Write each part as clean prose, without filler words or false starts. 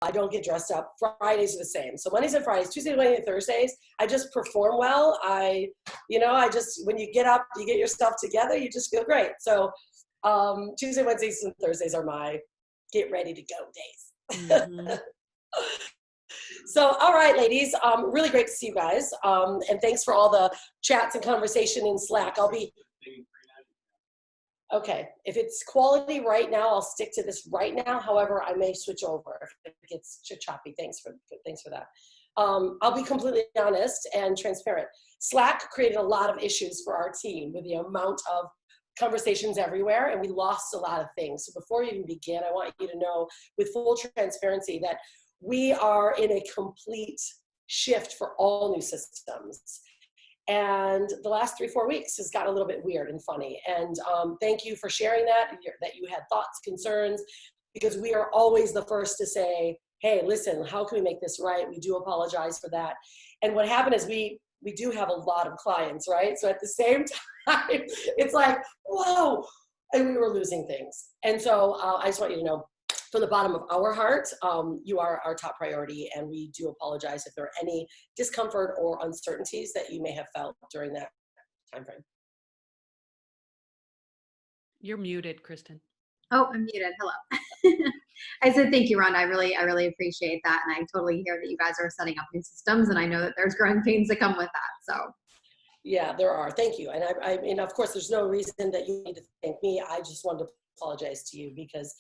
I don't get dressed up. Fridays are the same. So Mondays and Fridays, Tuesdays, Wednesdays, and Thursdays, I just perform well. I just, when you get up, you get your stuff together, you just feel great. So Tuesday, Wednesdays, and Thursdays are my get ready to go days. Mm-hmm. So, all right, ladies, really great to see you guys. And thanks for all the chats and conversation in Slack. Okay, if it's quality right now, I'll stick to this right now. However, I may switch over if it gets choppy. Thanks for that. I'll be completely honest and transparent. Slack created a lot of issues for our team with the amount of conversations everywhere, and we lost a lot of things. So before you even begin, I want you to know with full transparency that we are in a complete shift for all new systems. And the last 3-4 weeks has got a little bit weird and funny. And thank you for sharing that you had thoughts, concerns, because we are always the first to say, hey, listen, how can we make this right? We do apologize for that. And what happened is we do have a lot of clients, right? So at the same time, it's like, whoa, and we were losing things. And so I just want you to know, from the bottom of our heart, you are our top priority, and we do apologize if there are any discomfort or uncertainties that you may have felt during that time frame. You're muted, Kristin. Oh, I'm muted. Hello. I said thank you, Rhonda. I really appreciate that, and I totally hear that you guys are setting up new systems, and I know that there's growing pains that come with that. So. Yeah, there are. Thank you. And I mean, of course, there's no reason that you need to thank me. I just wanted to apologize to you because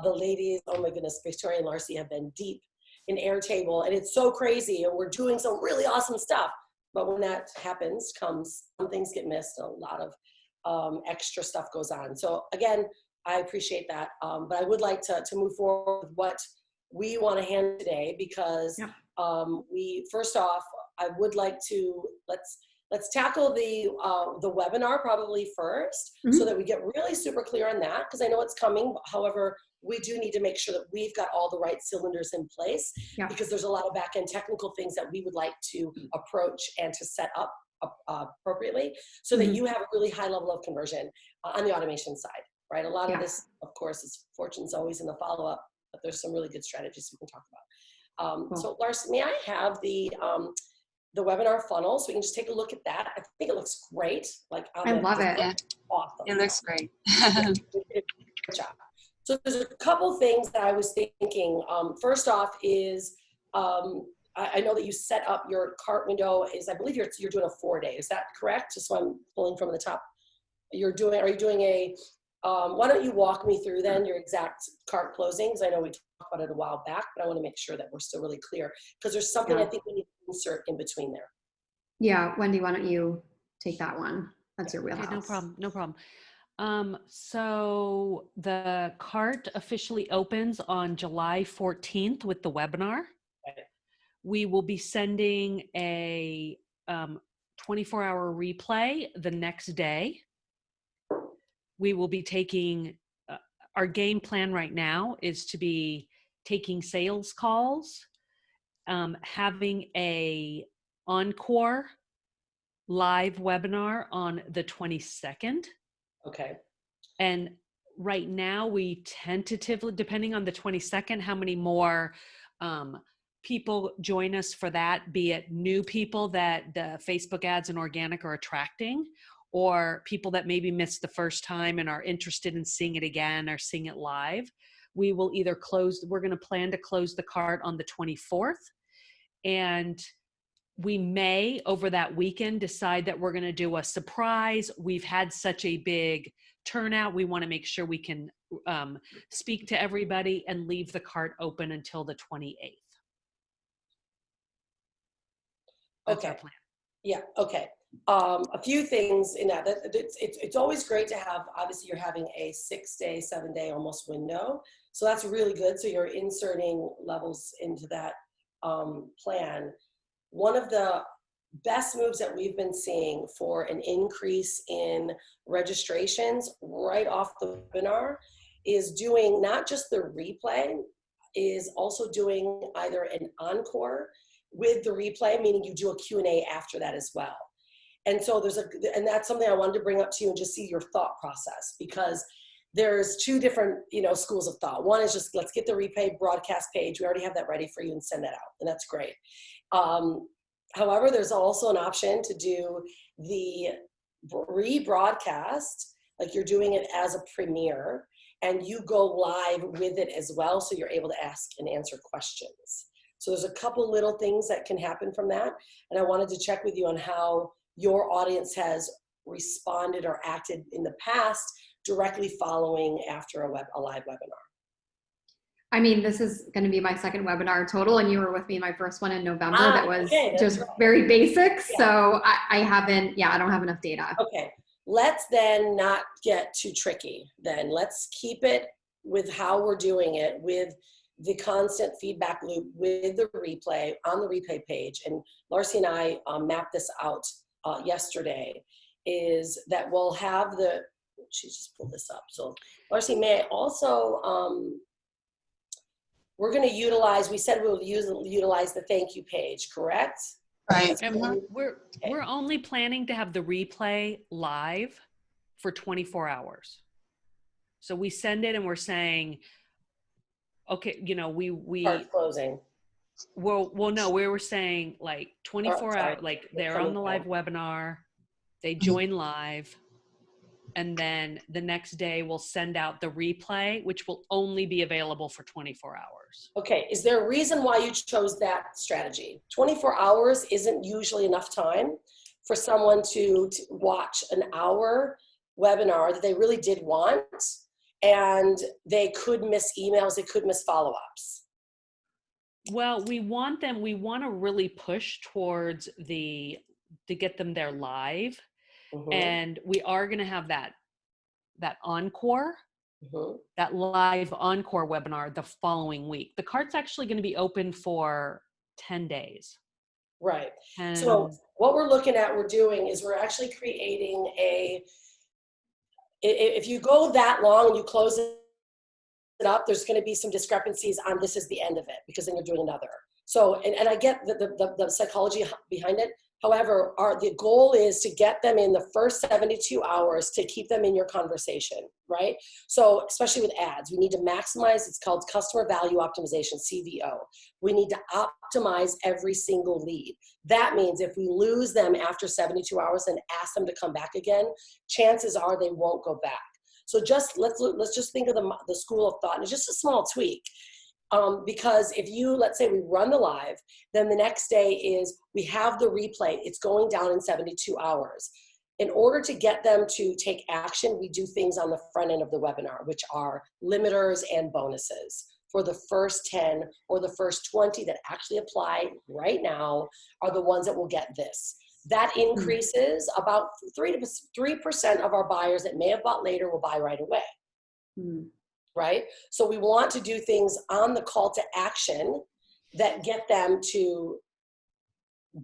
the ladies, oh my goodness, Victoria and Larcy have been deep in Airtable, and it's so crazy, and we're doing some really awesome stuff. But when that happens, some things get missed, a lot of extra stuff goes on. So again, I appreciate that. But I would like to move forward with what we want to handle today, because first off, I would like to, let's tackle the webinar probably first, so that we get really super clear on that, because I know it's coming. However, we do need to make sure that we've got all the right cylinders in place, because there's a lot of back-end technical things that we would like to approach and to set up appropriately, so that you have a really high level of conversion on the automation side, right? A lot of this, of course, is fortune's always in the follow-up, but there's some really good strategies we can talk about. So Lars, may I have the webinar funnel, so we can just take a look at that? I think it looks great. I love it. Awesome. It looks great. Good job. So there's a couple things that I was thinking. First off is, I know that you set up your cart window I believe you're doing a 4-day. Is that correct? Just so I'm pulling from the top. Are you doing why don't you walk me through then your exact cart closings? I know we talked about it a while back, but I want to make sure that we're still really clear, because there's something I think we need to insert in between there. Yeah, Wendy, why don't you take that one? That's your wheelhouse. Okay, no problem. So the cart officially opens on July 14th with the webinar. Okay. We will be sending a 24-hour replay the next day. We will be taking, our game plan right now is to be taking sales calls, having a encore live webinar on the 22nd. Okay. And right now we tentatively, depending on the 22nd, how many more people join us for that, be it new people that the Facebook ads and organic are attracting, or people that maybe missed the first time and are interested in seeing it again or seeing it live. We will either we're going to plan to close the cart on the 24th. And we may, over that weekend, decide that we're going to do a surprise. We've had such a big turnout. We want to make sure we can speak to everybody and leave the cart open until the 28th. That's our plan. Yeah, okay. A few things in that. It's always great to have, obviously you're having a 6-day, 7-day almost window. So that's really good. So you're inserting levels into that plan. One of the best moves that we've been seeing for an increase in registrations right off the webinar is doing not just the replay, is also doing either an encore with the replay, meaning you do a Q&A after that as well. And so and that's something I wanted to bring up to you and just see your thought process, because there's two different, schools of thought. One is just, let's get the replay broadcast page. We already have that ready for you and send that out. And that's great. However, there's also an option to do the rebroadcast, like you're doing it as a premiere, and you go live with it as well. So you're able to ask and answer questions. So there's a couple little things that can happen from that. And I wanted to check with you on how your audience has responded or acted in the past directly following after a live webinar. I mean, this is going to be my second webinar total, and you were with me in my first one in November. That was just very basic. Yeah. So I don't have enough data. Okay. Let's then not get too tricky. Then let's keep it with how we're doing it, with the constant feedback loop, with the replay on the replay page. And Larcy and I mapped this out yesterday, is that we'll have she just pulled this up. So Larcy, may I also, we're going to utilize, we said we'll utilize the thank you page, correct? Right. And we're only planning to have the replay live for 24 hours. So we send it and we're saying, okay, we start closing. Well, no, we were saying like 24 hours, like they're on the live webinar, they join live, and then the next day we'll send out the replay, which will only be available for 24 hours. Okay. Is there a reason why you chose that strategy? 24 hours isn't usually enough time for someone to watch an hour webinar that they really did want, and they could miss emails, they could miss follow-ups. Well, we want to really push towards to get them there live. Mm-hmm. And we are going to have that encore, mm-hmm. that live encore webinar the following week. The cart's actually going to be open for 10 days. Right. So what we're doing is we're actually creating if you go that long and you close it up, there's going to be some discrepancies on this is the end of it, because then you're doing another. So, and I get the psychology behind it. However, the goal is to get them in the first 72 hours to keep them in your conversation, right? So especially with ads, we need to maximize, it's called customer value optimization, CVO. We need to optimize every single lead. That means if we lose them after 72 hours and ask them to come back again, chances are they won't go back. So let's just think of the school of thought, and it's just a small tweak. Because if let's say we run the live, then the next day is we have the replay. It's going down in 72 hours. In order to get them to take action, we do things on the front end of the webinar, which are limiters and bonuses. For the first 10 or the first 20 that actually apply right now are the ones that will get this. That increases about 3% of our buyers that may have bought later will buy right away. Mm. Right? So we want to do things on the call to action that get them to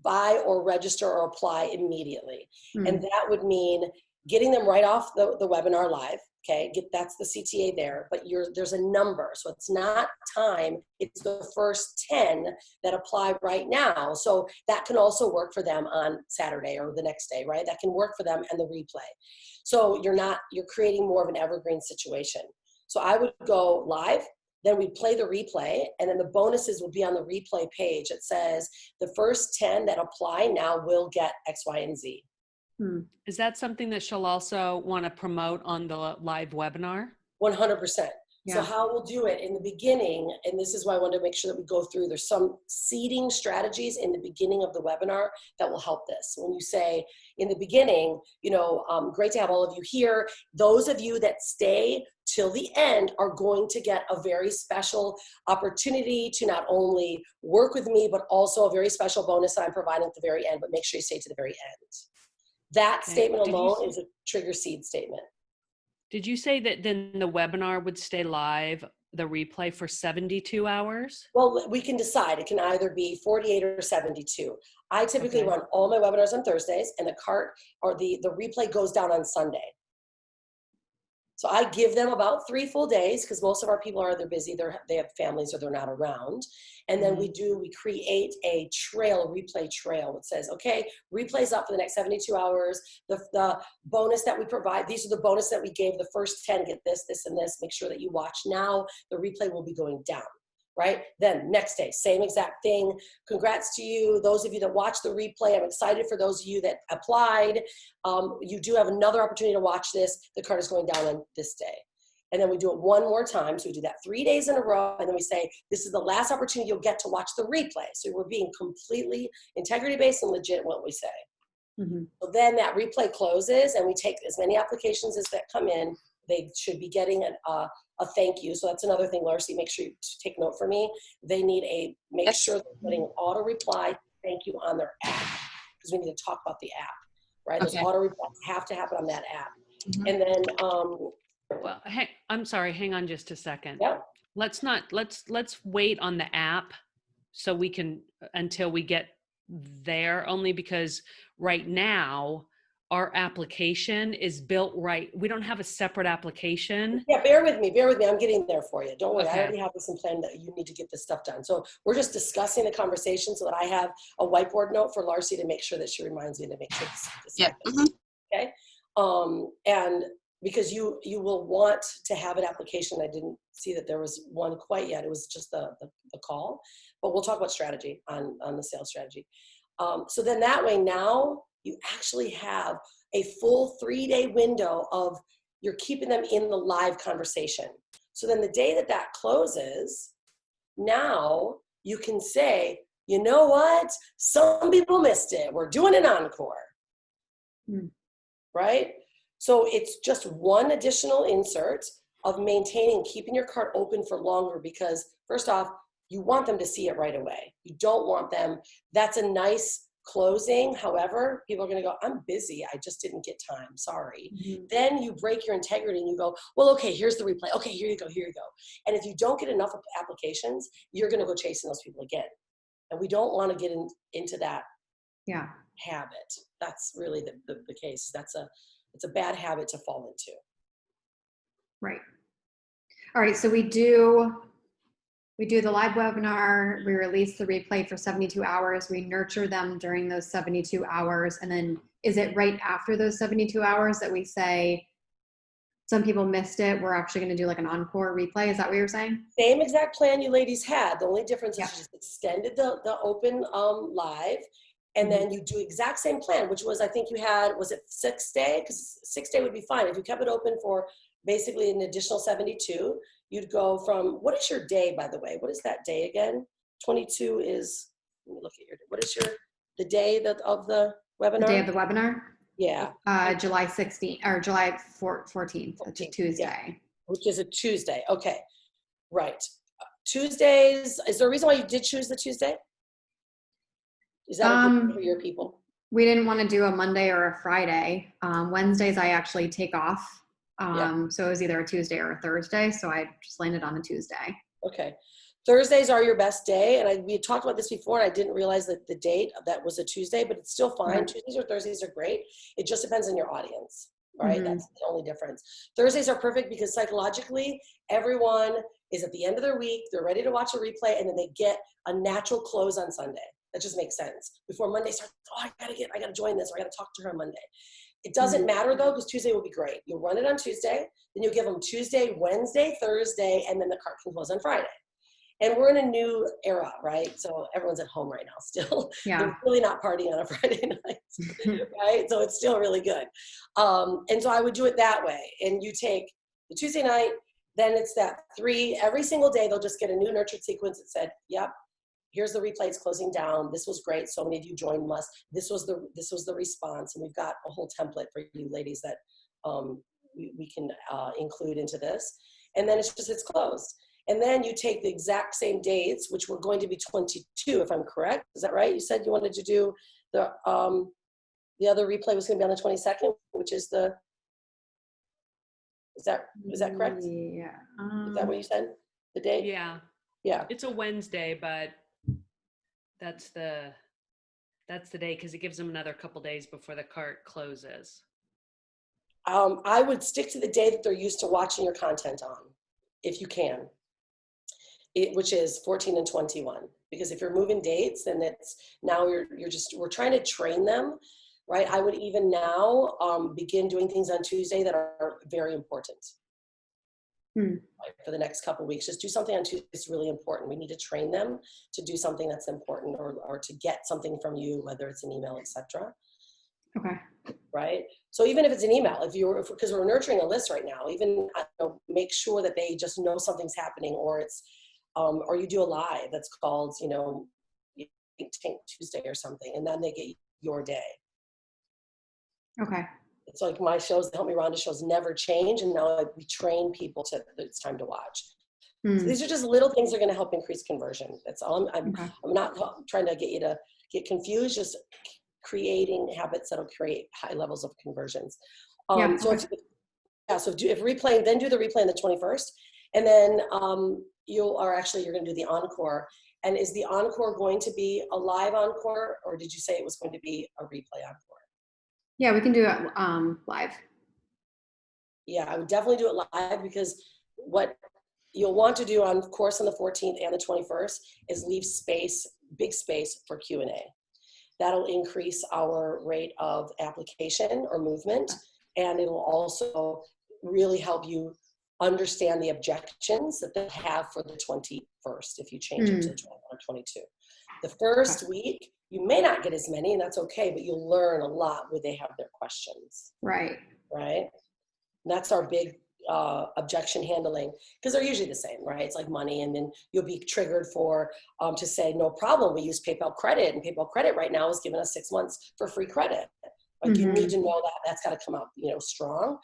buy or register or apply immediately. Mm. And that would mean getting them right off the webinar live. Okay, that's the CTA there, but there's a number. So it's not time, it's the first 10 that apply right now. So that can also work for them on Saturday or the next day, right? That can work for them and the replay. So you're creating more of an evergreen situation. So I would go live, then we'd play the replay, and then the bonuses would be on the replay page. It says the first 10 that apply now will get X, Y, and Z. Is that something that she'll also want to promote on the live webinar? 100%. Yeah. So how we'll do it in the beginning, and this is why I wanted to make sure that we go through, there's some seeding strategies in the beginning of the webinar that will help this. When you say in the beginning, great to have all of you here. Those of you that stay till the end are going to get a very special opportunity to not only work with me, but also a very special bonus that I'm providing at the very end, but make sure you stay to the very end. That statement alone is a trigger seed statement. Did you say that then the webinar would stay live, the replay, for 72 hours? Well, we can decide. It can either be 48 or 72. I typically run all my webinars on Thursdays, and the cart or the replay goes down on Sunday. So I give them about 3 full days because most of our people are either busy, they have families or they're not around. And then we create a replay trail that says, okay, replays up for the next 72 hours. The bonus that we provide, these are the bonus that we gave the first 10, get this, this, and this. Make sure that you watch now. The replay will be going down. Right? Then next day, same exact thing. Congrats to you. Those of you that watch the replay, I'm excited for those of you that applied. You do have another opportunity to watch this. The card is going down on this day. And then we do it one more time. So we do that 3 days in a row. And then we say, this is the last opportunity you'll get to watch the replay. So we're being completely integrity-based and legit in what we say. So then that replay closes and we take as many applications as that come in. They should be getting a thank you. So that's another thing, Larcy, make sure you take note for me. They need make sure they're getting an auto reply thank you on their app, because we need to talk about the app, right? Okay. Those auto replies have to happen on that app. And then, well, I'm sorry, hang on just a second. yeah. Let's wait on the app so we can, until we get there, only because right now our application is built right. We don't have a separate application. Yeah, bear with me. I'm getting there for you. Don't worry. Okay. I already have this in plan that you need to get this stuff done. So we're just discussing the conversation so that I have a whiteboard note for Larcy to make sure that she reminds me to make sure this happens. Okay. And because you will want to have an application. I didn't see that there was one quite yet. It was just the call, but we'll talk about strategy on the sales strategy. So then that way now you actually have a full 3-day window of you're keeping them in the live conversation. So then the day that closes, now you can say, you know what? Some people missed it. We're doing an encore, right? So it's just one additional insert of maintaining, keeping your cart open for longer, because first off, you want them to see it right away. You don't want them, that's a nice closing. However, people are going to go, I'm busy. I just didn't get time. Sorry. Then you break your integrity and you go, well, okay, here's the replay. Okay, here you go. And if you don't get enough applications, you're going to go chasing those people again. And we don't want to get into that habit. That's really the case. It's a bad habit to fall into. Right. All right. So we do the live webinar, we release the replay for 72 hours, we nurture them during those 72 hours, and then is it right after those 72 hours that we say, some people missed it, we're actually going to do like an encore replay? Is that what you're saying? Same exact plan you ladies had. The only difference is you just extended the open live, and then you do exact same plan, which was, I think you had, was it 6 day? Because 6 day would be fine. If you kept it open for basically an additional 72, you'd go from, what is your day, by the way? What is that day again? 22 is, let me look at what is the day of the webinar? The day of the webinar? Yeah. July 16th, or July 14th, which is Tuesday. Yeah. Which is a Tuesday. Okay. Right. Tuesdays, is there a reason why you did choose the Tuesday? Is that a good for your people? We didn't want to do a Monday or a Friday. Wednesdays I actually take off. So it was either a Tuesday or a Thursday. So I just landed on a Tuesday. Okay. Thursdays are your best day. And we had talked about this before, and I didn't realize that the date that was a Tuesday, but it's still fine. Tuesdays or Thursdays are great. It just depends on your audience, right? That's the only difference. Thursdays are perfect because psychologically, everyone is at the end of their week. They're ready to watch a replay, and then they get a natural close on Sunday. That just makes sense. Before Monday starts, I gotta join this, or I gotta talk to her on Monday. It doesn't matter though, because Tuesday will be great. You'll run it on Tuesday, then you'll give them Tuesday, Wednesday, Thursday, and then the cart can close on Friday. And we're in a new era, right? So everyone's at home right now still. Yeah. They're really not partying on a Friday night, right? So it's still really good. And so I would do it that way. And you take the Tuesday night, then it's that 3, every single day they'll just get a new nurtured sequence that said, yep, here's the replay, it's closing down. This was great. So many of you joined us. This was the response. And we've got a whole template for you ladies that we can include into this. And then it's closed. And then you take the exact same dates, which were going to be 22, if I'm correct. Is that right? You said you wanted to do the other replay was going to be on the 22nd, which is is that correct? Yeah. Is that what you said? The date? Yeah. Yeah. It's a Wednesday, but that's the day, because it gives them another couple days before the cart closes. I would stick to the day that they're used to watching your content on, if you can, which is 14 and 21. Because if you're moving dates, then it's now we're trying to train them, right? I would even now begin doing things on Tuesday that are very important. Right, for the next couple of weeks. Just do something on Tuesday is really important. We need to train them to do something that's important, or to get something from you, whether it's an email, etc. Okay. Right. So even if it's an email, because we're nurturing a list right now, even make sure that they just know something's happening, or it's, or you do a live that's called, Tank Tuesday or something, and then they get your day. Okay. It's like my shows, the Help Me Rhonda shows never change, and now we train people that it's time to watch. So these are just little things that are going to help increase conversion. That's all. I'm not trying to get you to get confused. Just creating habits that'll create high levels of conversions. So if replaying, then do the replay on the 21st, and then you're going to do the encore. And is the encore going to be a live encore, or did you say it was going to be a replay encore? Yeah, we can do it live. Yeah, I would definitely do it live, because what you'll want to do on the 14th and the 21st is leave big space for Q&A. That'll increase our rate of application or movement, and it'll also really help you understand the objections that they have for the 21st if you change it to the 21 or 22. The first week, you may not get as many, and that's okay, but you'll learn a lot where they have their questions. Right. Right? And that's our big objection handling, because they're usually the same, right? It's like money, and then you'll be triggered for to say, no problem, we use PayPal credit, and PayPal credit right now is giving us 6 months for free credit. Like you need to know that that's got to come out, strong.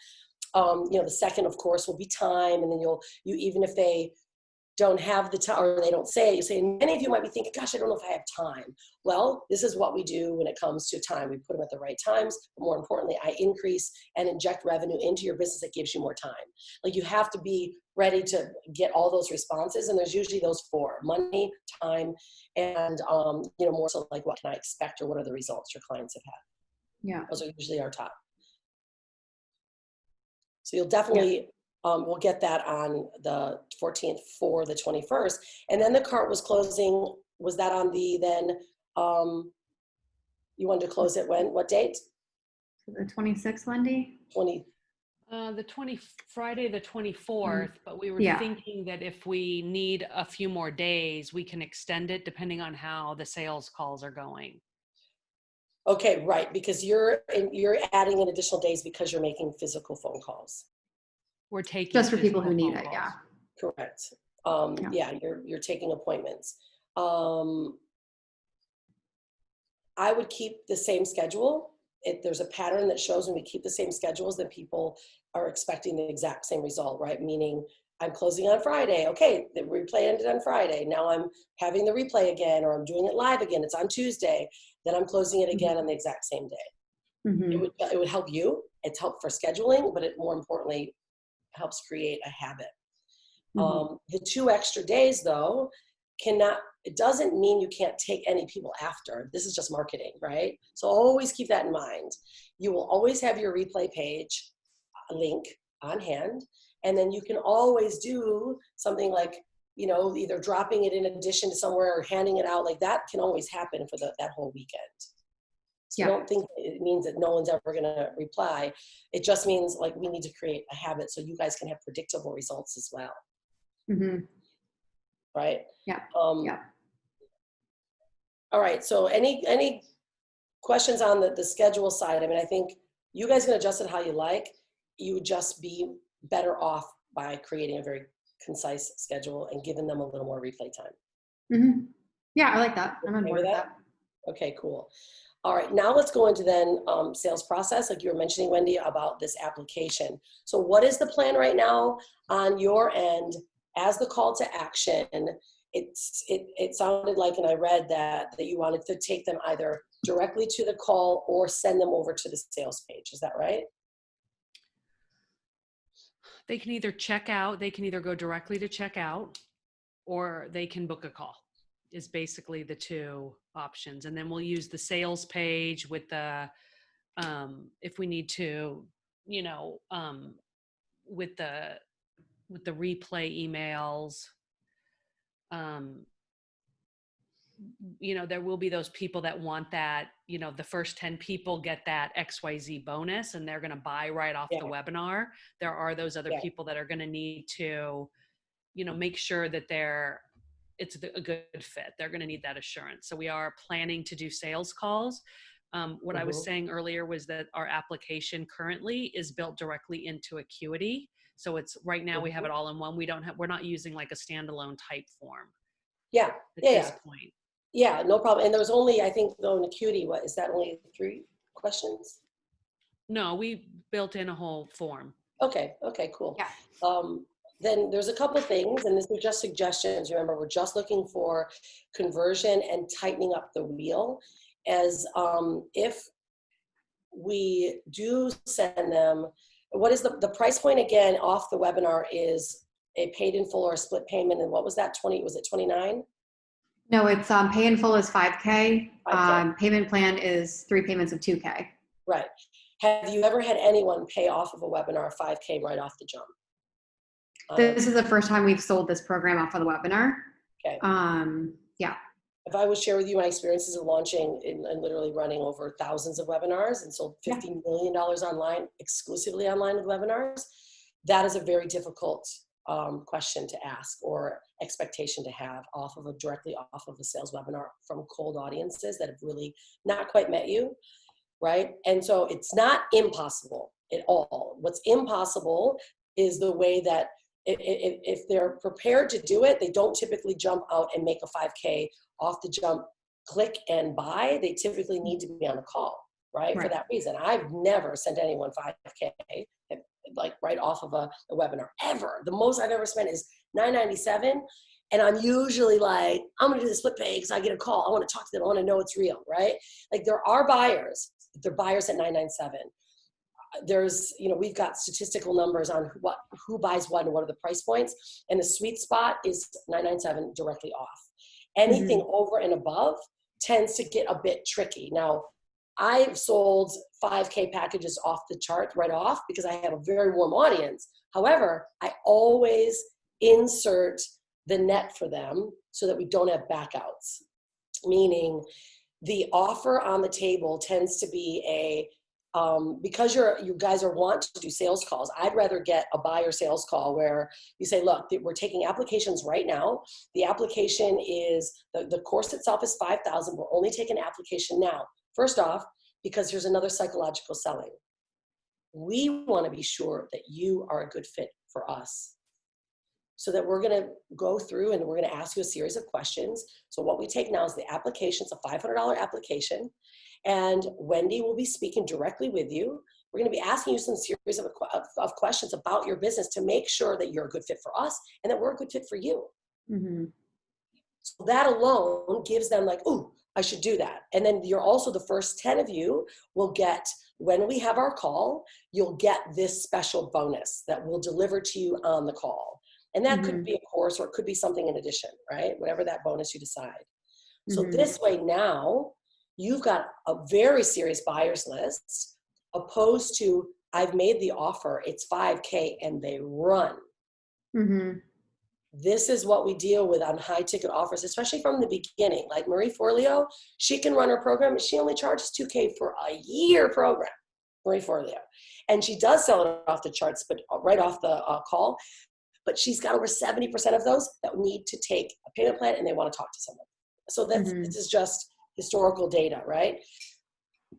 The second, of course, will be time, and then you even if they don't have the time, or they don't say it, you say, and many of you might be thinking, gosh, I don't know if I have time. Well, this is what we do when it comes to time. We put them at the right times, but more importantly, I increase and inject revenue into your business that gives you more time. Like, you have to be ready to get all those responses, and there's usually those four: money, time, and more so like, what can I expect, or what are the results your clients have had. Yeah. Those are usually our top. So you'll definitely, we'll get that on the 14th for the 21st. And then the cart was closing. Was that on the, then, you wanted to close it when? What date? The 26th, Wendy? Friday the 24th, but we were thinking that if we need a few more days, we can extend it depending on how the sales calls are going. Okay, right, because you're adding in additional days because you're making physical phone calls. We're taking just for people who need it, calls. yeah. Correct. You're taking appointments. I would keep the same schedule. If there's a pattern that shows when we keep the same schedules, that people are expecting the exact same result, right? Meaning, I'm closing on Friday. Okay, the replay ended on Friday. Now I'm having the replay again, or I'm doing it live again. It's on Tuesday. Then I'm closing it again on the exact same day. It would help you. It's helpful for scheduling, but it more importantly helps create a habit. The 2 extra days, though, it doesn't mean you can't take any people after. This is just marketing, right? So always keep that in mind. You will always have your replay page link on hand, and then you can always do something like, either dropping it in addition to somewhere or handing it out. Like, that can always happen for that whole weekend. So don't think it means that no one's ever going to reply. It just means, like, we need to create a habit so you guys can have predictable results as well. Right? Yeah. All right. So any questions on the schedule side? I mean, I think you guys can adjust it how you like. You would just be better off by creating a very concise schedule and giving them a little more replay time. Yeah, I like that. I'm on board with that. Okay, cool. All right, now let's go into then sales process, like you were mentioning, Wendy, about this application. So what is the plan right now on your end as the call to action? It sounded like, and I read that you wanted to take them either directly to the call or send them over to the sales page. Is that right? They can either check out, they can either go directly to check out, or they can book a call, is basically the 2 options. And then we'll use the sales page with the, if we need to, you know, with the replay emails, you know, there will be those people that want that, you know, the first 10 people get that XYZ bonus and they're going to buy right off the webinar. There are those other people that are going to need to, you know, make sure that it's a good fit. They're going to need that assurance. So we are planning to do sales calls. What I was saying earlier was that our application currently is built directly into Acuity. So it's right now we have it all in one. We're not using like a standalone type form. Yeah. At this point. Yeah, no problem. And there was only, I think, though, in Acuity, what is that, only 3 questions? No, we built in a whole form. Okay, cool. Yeah. Then there's a couple things, and these are just suggestions. Remember, we're just looking for conversion and tightening up the wheel. As if we do send them, what is the price point again off the webinar is a paid in full or a split payment, and what was that, 20, was it 29? No, it's pay in full is 5K. 5K. Payment plan is 3 payments of 2K. Right. Have you ever had anyone pay off of a webinar 5K right off the jump? This is the first time we've sold this program off of the webinar. Okay. Yeah. If I would share with you my experiences of launching and literally running over thousands of webinars and sold $50 million online, exclusively online with webinars, that is a very difficult question to ask or expectation to have directly off of a sales webinar from cold audiences that have really not quite met you, right? And so it's not impossible at all. What's impossible is the way that if they're prepared to do it, they don't typically jump out and make a 5K off the jump, click and buy. They typically need to be on a call, right? For that reason. I've never sent anyone 5K like right off of a webinar ever. The most I've ever spent is $9.97. And I'm usually like, I'm gonna do the split pay because I get a call. I want to talk to them. I want to know it's real, right? Like there are buyers. They're buyers at $9.97. There's, you know, we've got statistical numbers on who buys what and what are the price points. And the sweet spot is $9.97 directly off. Anything over and above tends to get a bit tricky. Now, I've sold 5K packages off the chart right off because I have a very warm audience. However, I always insert the net for them so that we don't have backouts. Meaning the offer on the table tends to be because you guys want to do sales calls, I'd rather get a buyer sales call where you say, look, we're taking applications right now. The application is, the course itself is $5,000. We're only taking an application now. First off, because here's another psychological selling. We want to be sure that you are a good fit for us. So that we're going to go through and we're going to ask you a series of questions. So what we take now is the application. It's a $500 application. And Wendy will be speaking directly with you. We're going to be asking you some series of questions about your business to make sure that you're a good fit for us and that we're a good fit for you. So that alone gives them like, ooh, I should do that. And then you're also the first 10 of you will get, when we have our call, you'll get this special bonus that we'll deliver to you on the call. And that could be a course or it could be something in addition, right? Whatever that bonus you decide. So this way now, you've got a very serious buyers list opposed to I've made the offer, it's 5K and they run. This is what we deal with on high ticket offers, especially from the beginning. Like Marie Forleo, she can run her program, but she only charges $2K for a year program, Marie Forleo. And she does sell it off the charts, but right off the call. But she's got over 70% of those that need to take a payment plan and they want to talk to someone. So this is just historical data, right?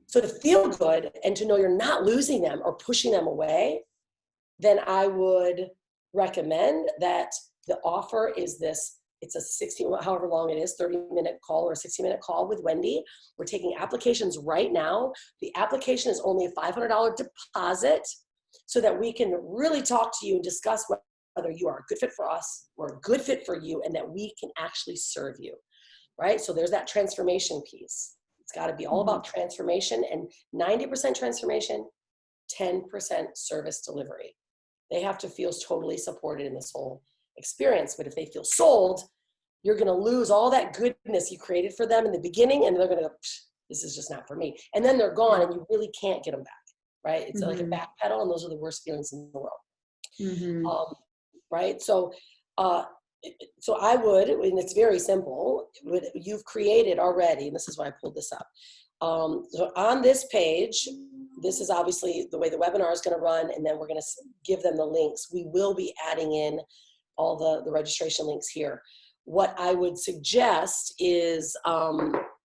So to feel good and to know you're not losing them or pushing them away, then I would recommend that the offer is this. It's a 60, however long it is, 30-minute call or 60-minute call with Wendy. We're taking applications right now. The application is only a $500 deposit so that we can really talk to you and discuss whether you are a good fit for us or a good fit for you and that we can actually serve you, right? So there's that transformation piece. It's got to be all about transformation, and 90% transformation, 10% service delivery. They have to feel totally supported in this whole experience. But if they feel sold, you're going to lose all that goodness you created for them in the beginning, and they're going to go, this is just not for me. And then they're gone, and you really can't get them back. right? It's like a back pedal, and those are the worst feelings in the world. Mm-hmm. Right? So I would, and it's very simple, you've created already, and this is why I pulled this up. So on this page, this is obviously the way the webinar is going to run, and then we're going to give them the links. We will be adding in all the registration links here. What I would suggest is,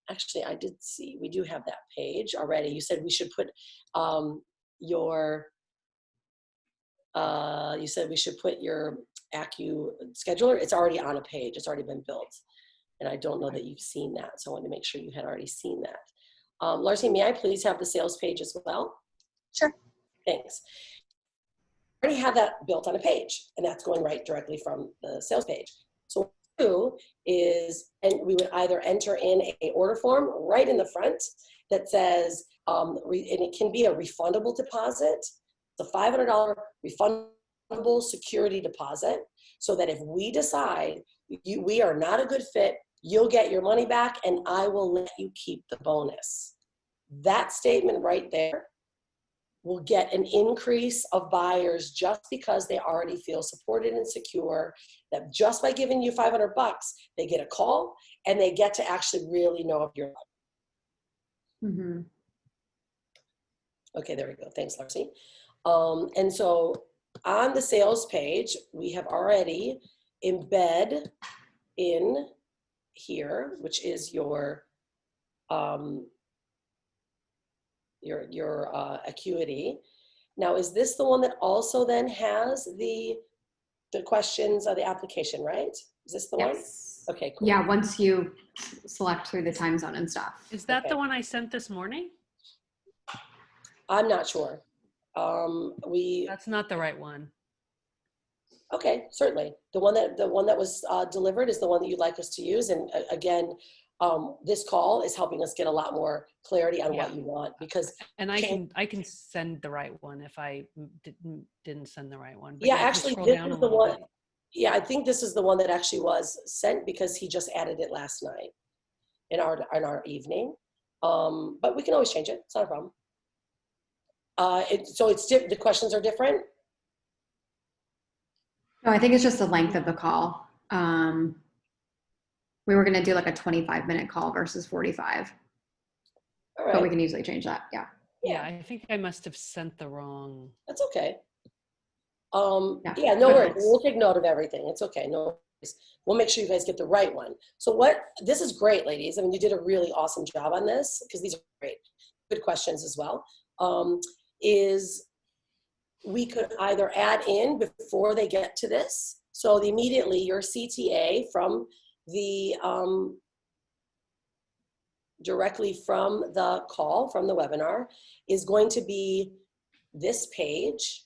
actually, I did see, we do have that page already. You said we should put you said we should put your Acu scheduler. It's already on a page. It's already been built. And I don't know that you've seen that. So I wanted to make sure you had already seen that. Larcy, may I please have the sales page as well? Sure. Thanks. I already have that built on a page, and that's going right directly from the sales page. So what we do is, and we would either enter in a order form right in the front that says, and it can be a refundable deposit. It's a $500 refundable security deposit, so that if we decide we are not a good fit, you'll get your money back and I will let you keep the bonus. That statement right there will get an increase of buyers just because they already feel supported and secure, that just by giving you $500, they get a call and they get to actually really know if you're Mm-hmm. Okay, there we go. Thanks, Larcy. And so on the sales page, we have already embed in here, which is your Acuity. Now, is this the one that also then has the questions of the application, right? Is this the one? Okay, cool. Yeah, once you select through the time zone and stuff. Is that the one I sent this morning? I'm not sure. That's not the right one. Okay, certainly. The one that was delivered is the one that you'd like us to use. And again, this call is helping us get a lot more clarity on what you want, because and I can send the right one if I didn't send the right one. But yeah, actually, this is the one. Bit. Yeah, I think this is the one that actually was sent, because he just added it last night in our evening. But we can always change it. It's not a problem. So the questions are different. No, I think it's just the length of the call. We were going to do like a 25-minute call versus 45. All right. But we can easily change that. Yeah. Yeah, I think I must have sent the wrong. That's okay. Yeah, no worries. We'll take note of everything. It's okay. No worries. We'll make sure you guys get the right one. So this is great, ladies. I mean, you did a really awesome job on this, because these are great. Good questions as well. Is we could either add in before they get to this. So immediately your CTA from the, directly from the call, from the webinar, is going to be this page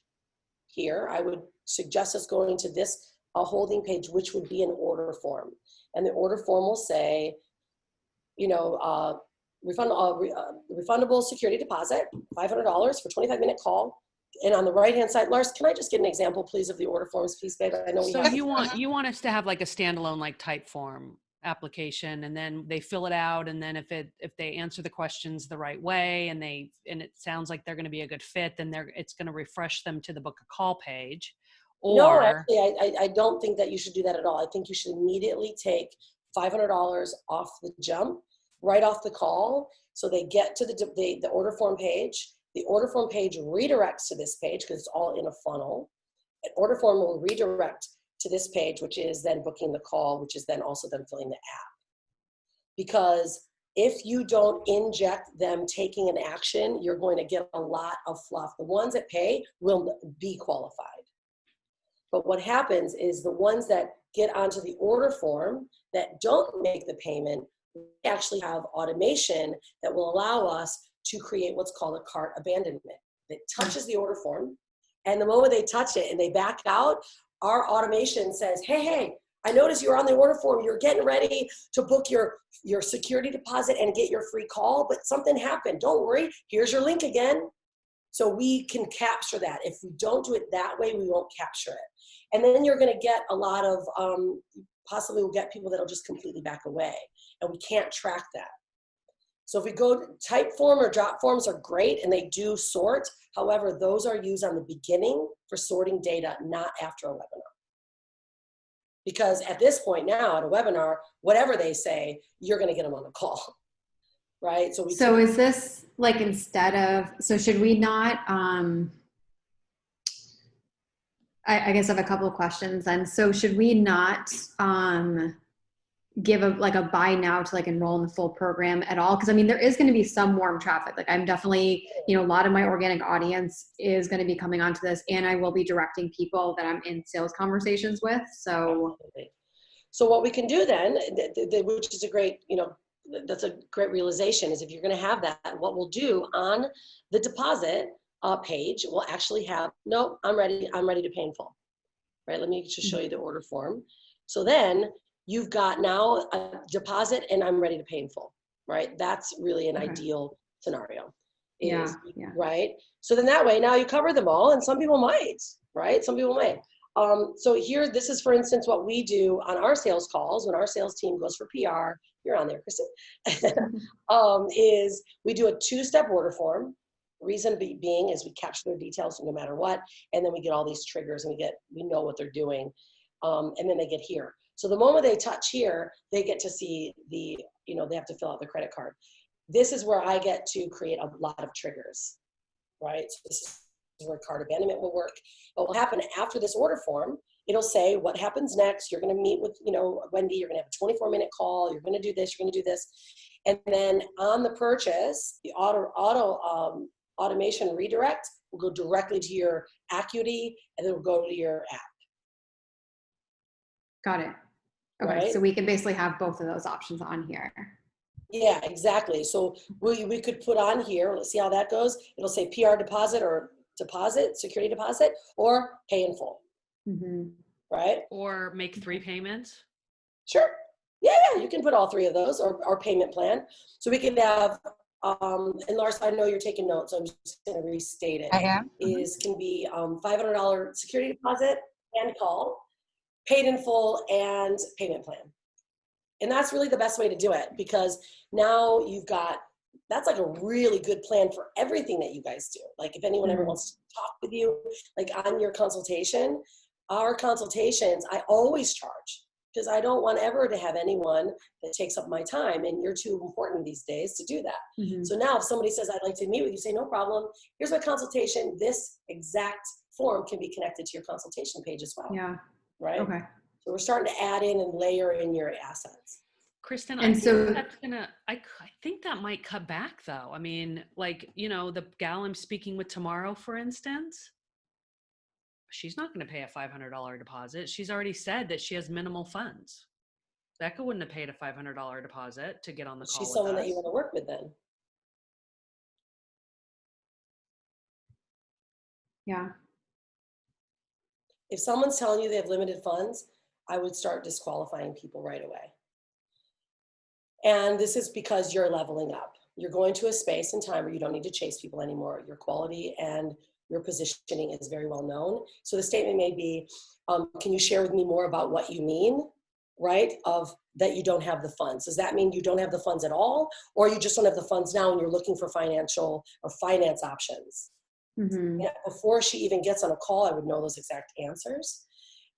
here. I would suggest us going to this holding page, which would be an order form. And the order form will say, refundable security deposit, $500 for 25-minute call. And on the right-hand side, Lars, can I just get an example, please, of the order forms piece, babe? I know you want us to have like a standalone, like type form application, and then they fill it out, and then if they answer the questions the right way, and it sounds like they're going to be a good fit, then it's going to refresh them to the book a call page. Or no, actually, I don't think that you should do that at all. I think you should immediately take $500 off the jump, right off the call, so they get to the order form page. The order form page redirects to this page, because it's all in a funnel. An order form will redirect to this page, which is then booking the call, which is then also them filling the app. Because if you don't inject them taking an action, you're going to get a lot of fluff. The ones that pay will be qualified. But what happens is the ones that get onto the order form that don't make the payment, we actually have automation that will allow us to create what's called a cart abandonment. It touches the order form, and the moment they touch it and they back out, our automation says, hey, I noticed you're on the order form. You're getting ready to book your security deposit and get your free call, but something happened. Don't worry. Here's your link again. So we can capture that. If we don't do it that way, we won't capture it. And then you're going to get a lot of, possibly we'll get people that'll just completely back away, and we can't track that. So if we go to type form or drop forms are great and they do sort. However, those are used on the beginning for sorting data, not after a webinar. Because at this point now at a webinar, whatever they say, you're going to get them on a call, right? So is this like instead of, so should we not, I guess I have a couple of questions then. So should we not give a buy now to like enroll in the full program at all? Because I mean, there is going to be some warm traffic. Like I'm definitely, a lot of my organic audience is going to be coming onto this, and I will be directing people that I'm in sales conversations with. So what we can do then, which is a great, that's a great realization, is if you're going to have that, what we'll do on the deposit page, we'll actually have, no, I'm ready to pay in full, right? Let me just show you the order form. So then you've got now a deposit and I'm ready to pay in full, right? That's really an ideal scenario. Right? So then that way, now you cover them all, and some people might, right? Some people might. So here, this is, for instance, what we do on our sales calls when our sales team goes for PR. You're on there, Kristin. Is we do a 2-step order form. Reason being is we capture their details no matter what, and then we get all these triggers and we know what they're doing, and then they get here. So the moment they touch here, they get to see they have to fill out their credit card. This is where I get to create a lot of triggers, right? So this is where cart abandonment will work. What will happen after this order form, it'll say what happens next. You're going to meet with, Wendy, you're going to have a 24-minute call. You're going to do this, you're going to do this. And then on the purchase, the automation redirect will go directly to your Acuity, and then we'll go to your app. Got it. Okay, right? So we can basically have both of those options on here. Yeah, exactly. So we could put on here, let's see how that goes. It'll say PR deposit or deposit, security deposit, or pay in full. Mm-hmm. Right? Or make 3 payments. Sure. Yeah, you can put all 3 of those, or payment plan. So we can have, and Lars, I know you're taking notes, so I'm just going to restate it. I am. Can be $500 security deposit and call, paid in full, and payment plan. And that's really the best way to do it, because now that's like a really good plan for everything that you guys do. Like if anyone ever wants to talk with you, like on your consultation, our consultations, I always charge, because I don't want ever to have anyone that takes up my time, and you're too important these days to do that. Mm-hmm. So now if somebody says, I'd like to meet with you, say, no problem. Here's my consultation. This exact form can be connected to your consultation page as well. Yeah. Right? Okay. So we're starting to add in and layer in your assets. Kristin, I think that might cut back though. I mean, like, the gal I'm speaking with tomorrow, for instance, she's not going to pay a $500 deposit. She's already said that she has minimal funds. Becca wouldn't have paid a $500 deposit to get on the call with us. She's someone that you want to work with then. Yeah. If someone's telling you they have limited funds, I would start disqualifying people right away. And this is because you're leveling up. You're going to a space and time where you don't need to chase people anymore. Your quality and your positioning is very well known. So the statement may be, can you share with me more about what you mean, right? Of that you don't have the funds. Does that mean you don't have the funds at all? Or you just don't have the funds now and you're looking for financial or finance options? Mm-hmm. Yeah, before she even gets on a call, I would know those exact answers.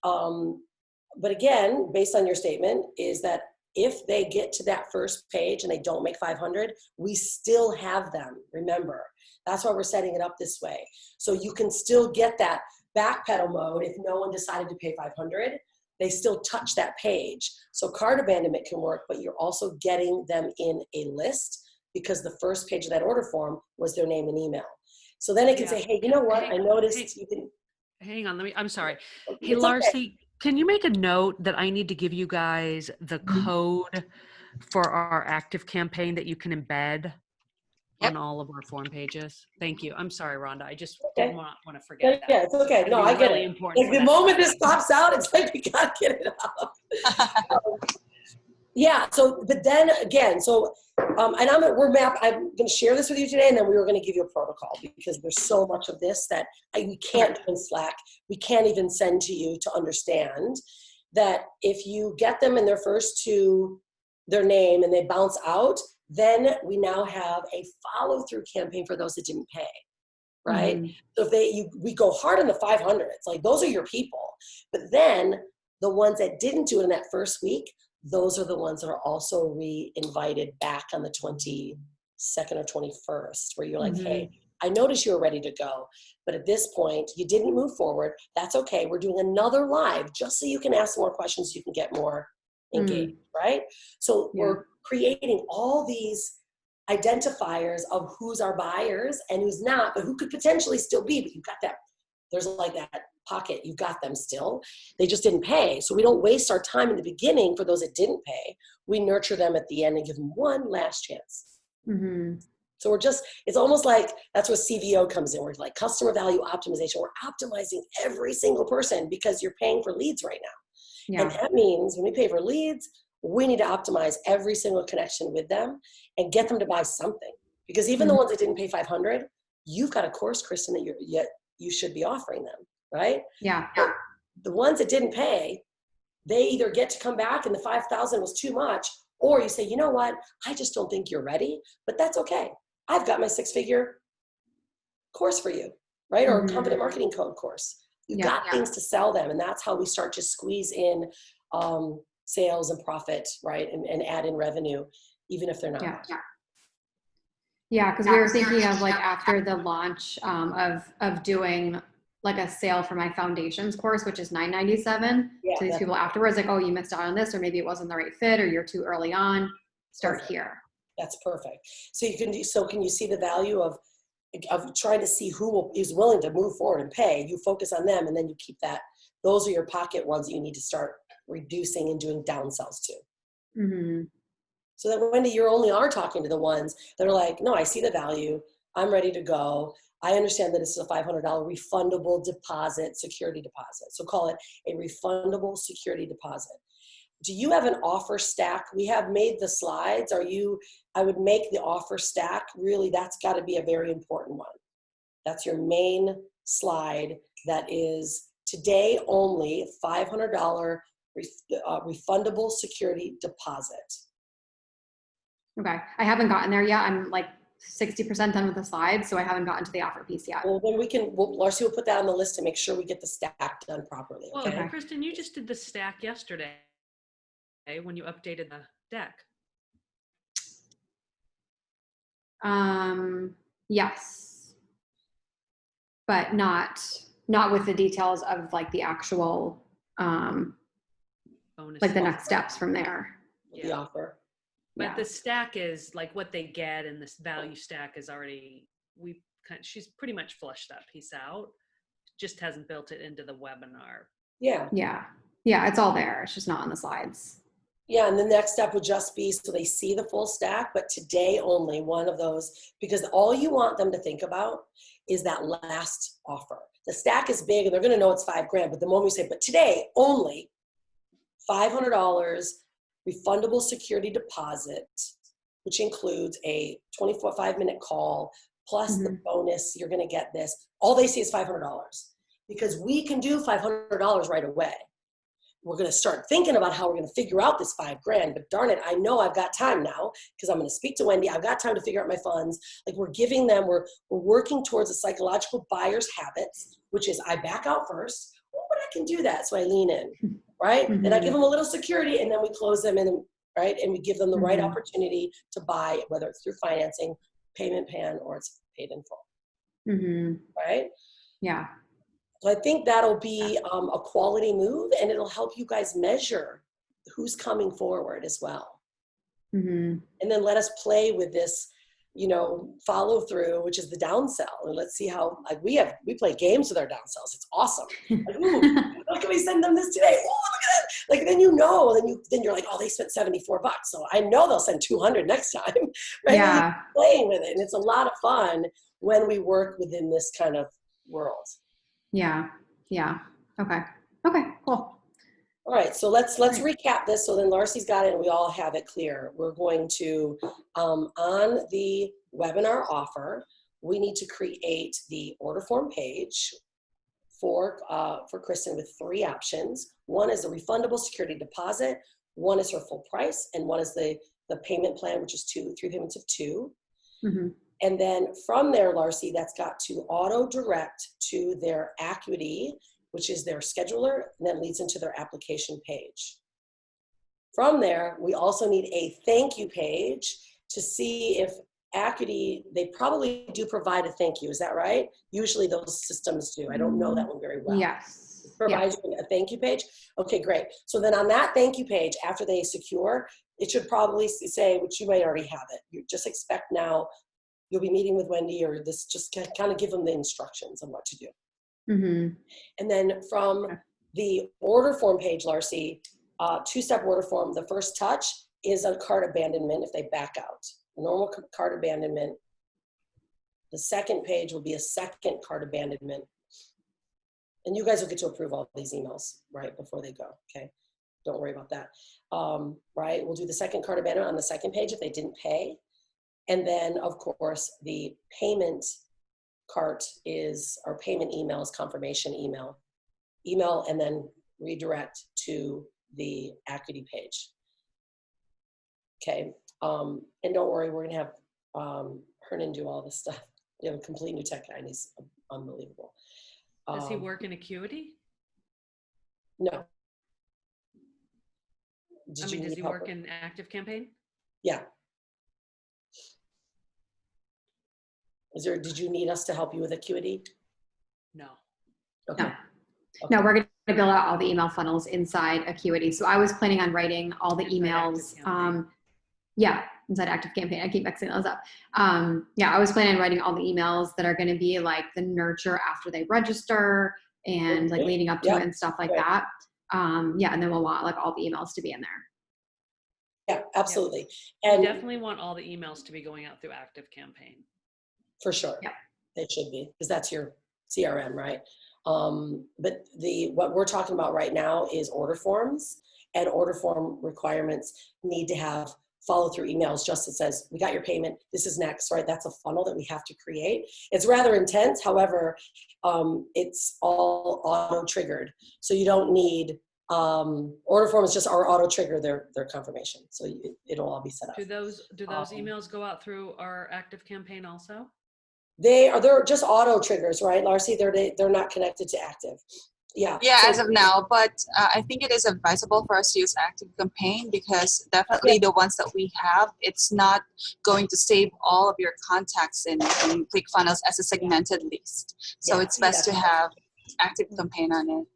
But again, based on your statement, is that if they get to that first page and they don't make 500, we still have them. Remember, that's why we're setting it up this way. So you can still get that backpedal mode. If no one decided to pay 500, they still touch that page. So cart abandonment can work, but you're also getting them in a list because the first page of that order form was their name and email. So then it can say, hey, you know what? I noticed you can. Hang on, I'm sorry. Hey, Larcy, can you make a note that I need to give you guys the code for our active campaign that you can embed on all of our form pages? Thank you. I'm sorry, Rhonda. I just didn't want to forget that. Yeah, it's okay. No, I get really it. Important like the moment this pops out, it's like we gotta get it out. Yeah. So, but then again, so, and I'm going to share this with you today, and then we were going to give you a protocol because there's so much of this that we can't do in Slack. We can't even send to you to understand that if you get them in their first to their name and they bounce out, Then we now have a follow-through campaign for those that didn't pay, right? Mhm. So if we go hard on the 500s, like those are your people. But then the ones that didn't do it in that first week, those are the ones that are also re-invited back on the 22nd or 21st, where you're like, hey, I noticed you were ready to go, but at this point you didn't move forward. That's okay. We're doing another live just so you can ask more questions, you can get more engaged, right? So we're creating all these identifiers of who's our buyers and who's not, but who could potentially still be, but you've got that, there's like that pocket, you've got them still. They just didn't pay. So we don't waste our time in the beginning for those that didn't pay. We nurture them at the end and give them one last chance. So we're just, it's almost like that's where CVO comes in. We're like customer value optimization. We're optimizing every single person because you're paying for leads right now. And that means when we pay for leads, we need to optimize every single connection with them and get them to buy something. Because even the ones that didn't pay 500, you've got a course, Kristin, that you should be offering them, right? But the ones that didn't pay, they either get to come back and the 5,000 was too much, or you say, you know what, I just don't think you're ready, but that's okay. I've got my 6-figure course for you, right? Or Confident Marketing Code course. You've got things to sell them. And that's how we start to squeeze in sales and profit, right? And add in revenue, even if they're not. Yeah, because we were thinking of like after the launch of doing like a sale for my foundations course, which is $997 to these people afterwards, like, oh, you missed out on this, or maybe it wasn't the right fit, or you're too early on. Start here. That's perfect. So you can do, so can you see the value of trying to see who is willing to move forward and pay? You focus on them and then you keep that. Those are your pocket ones that you need to start reducing and doing downsells to. So that Wendy, you only are talking to the ones that are like, no, I see the value. I'm ready to go. I understand that it's a $500 refundable deposit, security deposit. So call it a refundable security deposit. Do you have an offer stack? We have made the slides. I would make the offer stack. Really, that's got to be a very important one. That's your main slide. That is today only $500 refundable security deposit. Okay. I haven't gotten there yet. I'm like 60% done with the slides, so I haven't gotten to the offer piece yet. Well, then Larcy will put that on the list to make sure we get the stack done properly. Okay? Well, Kristin, you just did the stack yesterday when you updated the deck. Yes, but not with the details of like the actual, Bonus like the next steps from there. The offer. But the stack is like what they get, and this value stack is already, she's pretty much flushed that piece out. Just hasn't built it into the webinar. Yeah, it's all there. It's just not on the slides. Yeah, and the next step would just be so they see the full stack, but today only one of those, because all you want them to think about is that last offer. The stack is big and they're going to know it's $5,000, but the moment we say, but today only $500 refundable security deposit, which includes a 5-minute call plus the bonus, you're going to get this. All they see is $500 because we can do $500 right away. We're going to start thinking about how we're going to figure out this $5,000, but darn it, I know I've got time now because I'm going to speak to Wendy. I've got time to figure out my funds. Like we're giving them, we're working towards a psychological buyer's habits, which is I back out first. Oh, but I can do that. So I lean in, right? And I give them a little security and then we close them in, right? And we give them the right opportunity to buy, whether it's through financing, payment plan, or it's paid in full, right? Yeah. So I think that'll be a quality move and it'll help you guys measure who's coming forward as well. And then let us play with this, follow through, which is the downsell. And let's see how, like we play games with our downsells. It's awesome. Like, ooh, how can we send them this today? Oh, look at that. Like, then then you're like, oh, they spent $74. So I know they'll send 200 next time. Right? Yeah. Playing with it. And it's a lot of fun when we work within this kind of world. Yeah. Okay, cool. All right, so let's recap this. So then Larcy's got it and we all have it clear. We're going to, on the webinar offer, we need to create the order form page for Kristin with 3 options. One is the refundable security deposit, one is her full price, and one is the the payment plan, which is 3 payments of 2. Mm-hmm. And then from there, Larcy, that's got to auto direct to their Acuity, which is their scheduler, and that leads into their application page. From there, we also need a thank you page to see if Acuity, they probably do provide a thank you. Is that right? Usually those systems do. I don't know that one very well. Yes. Provides you a thank you page. Okay, great. So then on that thank you page, after they secure, it should probably say, which you might already have it. You just expect now you'll be meeting with Wendy, or this, just kind of give them the instructions on what to do. Mm-hmm. And then from the order form page, Larcy, 2-step order form, the first touch is a cart abandonment if they back out. Normal cart abandonment. The second page will be a second cart abandonment. And you guys will get to approve all these emails, right, before they go, okay? Don't worry about that, right? We'll do the second cart abandonment on the second page if they didn't pay. And then, of course, the payment cart is, our payment email is confirmation email, and then redirect to the Acuity page. Okay, and don't worry, we're gonna have Hernan do all this stuff. We have a complete new tech guy, and he's unbelievable. Does he work in Acuity? No. Does he work in Active Campaign? Yeah. Did you need us to help you with Acuity? No. Okay. No. Okay. No, we're going to build out all the email funnels inside Acuity. So I was planning on writing all the emails. Inside Active Campaign. I keep mixing those up. I was planning on writing all the emails that are going to be like the nurture after they register and like leading up to it and stuff like that. And then we'll want like all the emails to be in there. Yeah, absolutely. Yeah. And we definitely want all the emails to be going out through Active Campaign. For sure. Yeah. They should be, because that's your CRM, right? But what we're talking about right now is order forms, and order form requirements need to have follow-through emails just that says, we got your payment, this is next, right? That's a funnel that we have to create. It's rather intense. However, it's all auto-triggered. So you don't need, order forms just are auto-trigger their confirmation. So it'll all be set up. Do those emails go out through our Active Campaign also? They're just auto triggers, right, Larcy? They're not connected to Active. Yeah. Yeah, as of now, but I think it is advisable for us to use Active Campaign, because definitely the ones that we have, it's not going to save all of your contacts in ClickFunnels as a segmented list. So it's best to have Active Campaign on it.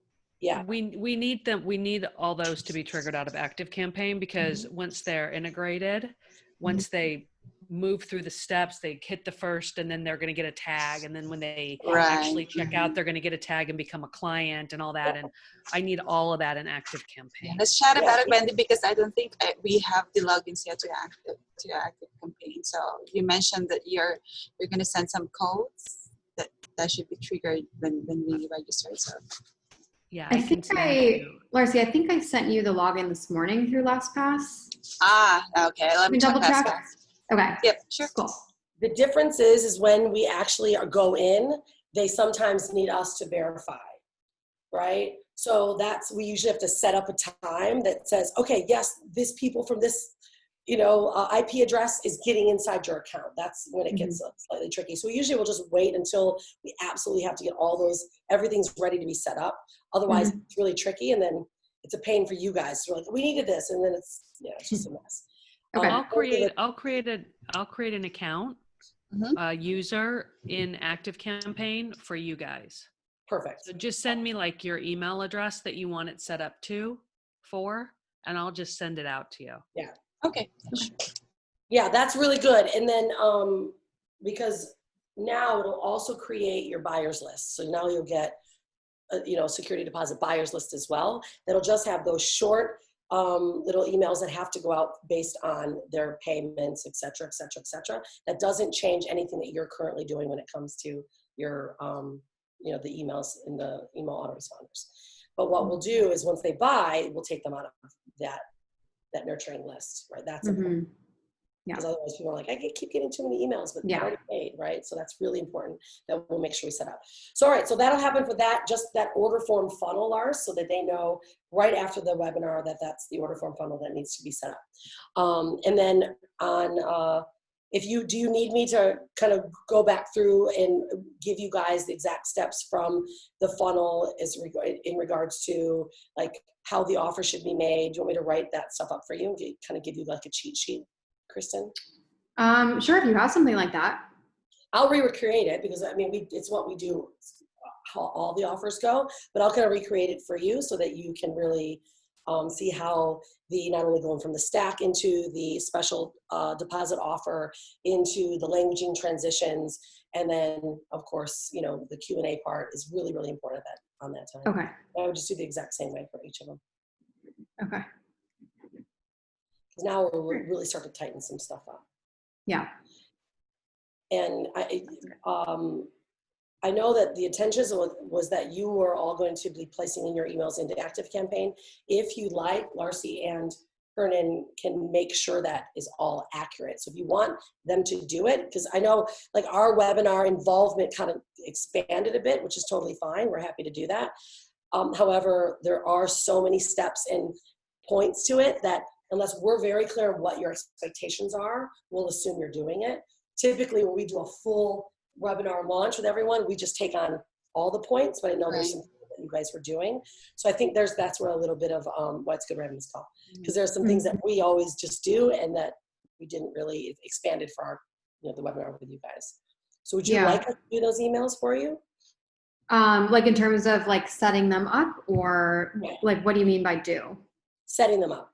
Yeah. We need them. We need all those to be triggered out of Active Campaign, because once they're integrated, once they move through the steps, they hit the first, and then they're going to get a tag, and then when they actually check out, they're going to get a tag and become a client and all that. And I need all of that in Active Campaign. Let's chat about it, Wendy, because I don't think we have the logins yet to Active Campaign. So you mentioned that you're going to send some codes that should be triggered when we register. So yeah, Larcy, I think I sent you the login this morning through LastPass. Okay. Let me double check. Okay. Yep, sure. Cool. The difference is when we actually go in, they sometimes need us to verify, right? So we usually have to set up a time that says, okay, yes, this people from this, IP address is getting inside your account. That's when it gets slightly tricky. So usually we'll just wait until we absolutely have to get everything's ready to be set up. Otherwise it's really tricky, and then it's a pain for you guys. So we're like, we needed this, and then it's just a mess. Okay. I'll create an account, user in Active Campaign for you guys. Perfect. So just send me like your email address that you want it set up for, and I'll just send it out to you. Yeah. Okay. Yeah, that's really good. And then because now it'll also create your buyers list. So now you'll get security deposit buyers list as well. That'll just have those short little emails that have to go out based on their payments, et cetera, et cetera, et cetera. That doesn't change anything that you're currently doing when it comes to your, the emails in the email autoresponders. But what we'll do is once they buy, we'll take them out of that nurturing list, right? That's important. Yeah. Because otherwise people are like, I keep getting too many emails, but they're already paid, right? So that's really important that we'll make sure we set up. So, all right, so that'll happen for that, just that order form funnel, Lars, so that they know right after the webinar that that's the order form funnel that needs to be set up. And then on, do you need me to kind of go back through and give you guys the exact steps from the funnel in regards to like how the offer should be made? Do you want me to write that stuff up for you and kind of give you like a cheat sheet, Kristin? Sure, if you have something like that. I'll recreate it because I mean, it's what we do, how all the offers go, but I'll kind of recreate it for you so that you can really see how not only going from the stack into the special deposit offer into the languaging transitions. And then of course, the Q&A part is really, really important on that time. Okay. I would just do the exact same way for each of them. Okay. Because now we'll really start to tighten some stuff up. Yeah. And I know that the intention was that you were all going to be placing in your emails into ActiveCampaign. If you like, Larcy and Hernan can make sure that is all accurate. So if you want them to do it, because I know like our webinar involvement kind of expanded a bit, which is totally fine. We're happy to do that. However, there are so many steps and points to it that unless we're very clear of what your expectations are, we'll assume you're doing it. Typically, when we do a full webinar launch with everyone, we just take on all the points, but I know there's some things that you guys were doing. So I think that's where a little bit of what's good revenues call, because there's some things that we always just do and that we didn't really expanded for our, the webinar with you guys. So would you like us to do those emails for you? Like in terms of like setting them up, or like what do you mean by do? Setting them up.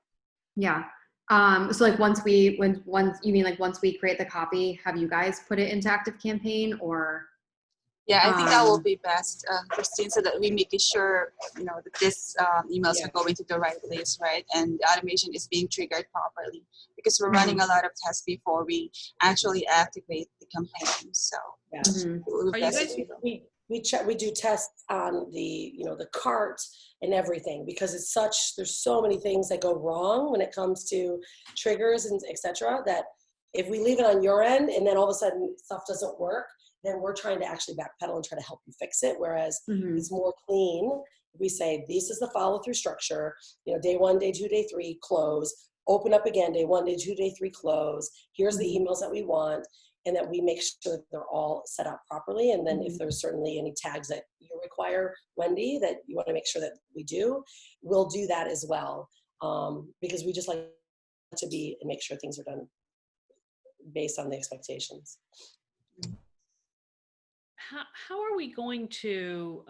Yeah. So like once you mean like once we create the copy, have you guys put it into ActiveCampaign or? Yeah, I think that will be best, Kristin, so that we make sure, that this emails are going to the right place, right? And the automation is being triggered properly, because we're running a lot of tests before we actually activate the campaign. So Are you guys? We do tests on the the cart and everything, because there's so many things that go wrong when it comes to triggers and etc. that if we leave it on your end and then all of a sudden stuff doesn't work, then we're trying to actually backpedal and try to help you fix it. Whereas it's more clean. We say, this is the follow through structure, day 1, day 2, day 3, close, open up again, day 1, day 2, day 3, close. Here's the emails that we want. And that we make sure that they're all set up properly. And then if there's certainly any tags that you require, Wendy, that you want to make sure that we do, we'll do that as well. Because we just like to make sure things are done based on the expectations. How are we going to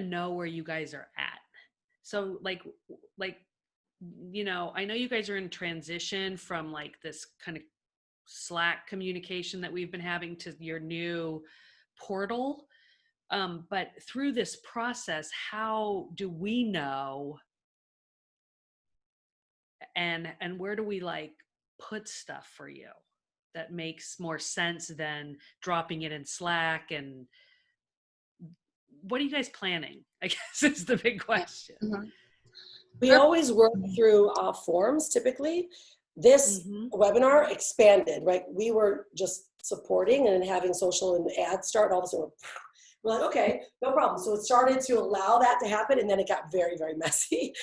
know where you guys are at? So like I know you guys are in transition from like this kind of Slack communication that we've been having to your new portal. But through this process, how do we know and where do we like put stuff for you that makes more sense than dropping it in Slack? And what are you guys planning? I guess is the big question. We always work through forms typically. This webinar expanded, right? We were just supporting and having social and ads start. All of a sudden, we're like, okay, no problem. So it started to allow that to happen, and then it got very, very messy.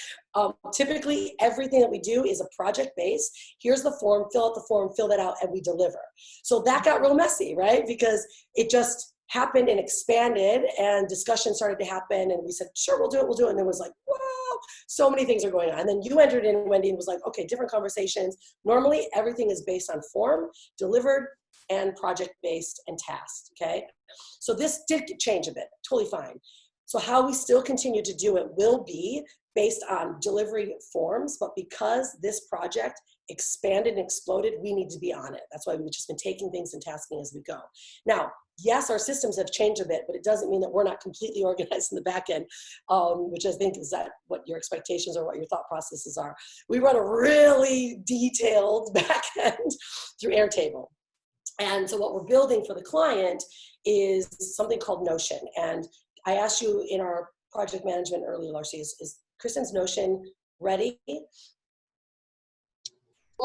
Typically, everything that we do is a project base. Here's the form, fill out the form, fill that out, and we deliver. So that got real messy, right? Because it just happened and expanded, and discussion started to happen, and we said, sure, we'll do it. And then it was like, wow, so many things are going on. And then you entered in, Wendy, and was like, okay, different conversations. Normally, everything is based on form, delivered, and project-based and tasked, okay? So this did change a bit, totally fine. So how we still continue to do it will be based on delivery forms, but because this project expanded and exploded, we need to be on it. That's why we've just been taking things and tasking as we go. Now, yes, our systems have changed a bit, but it doesn't mean that we're not completely organized in the back end, which I think is that what your expectations or what your thought processes are. We run a really detailed back end through Airtable. And so what we're building for the client is something called Notion. And I asked you in our project management earlier, Larcy, is Kristin's Notion ready?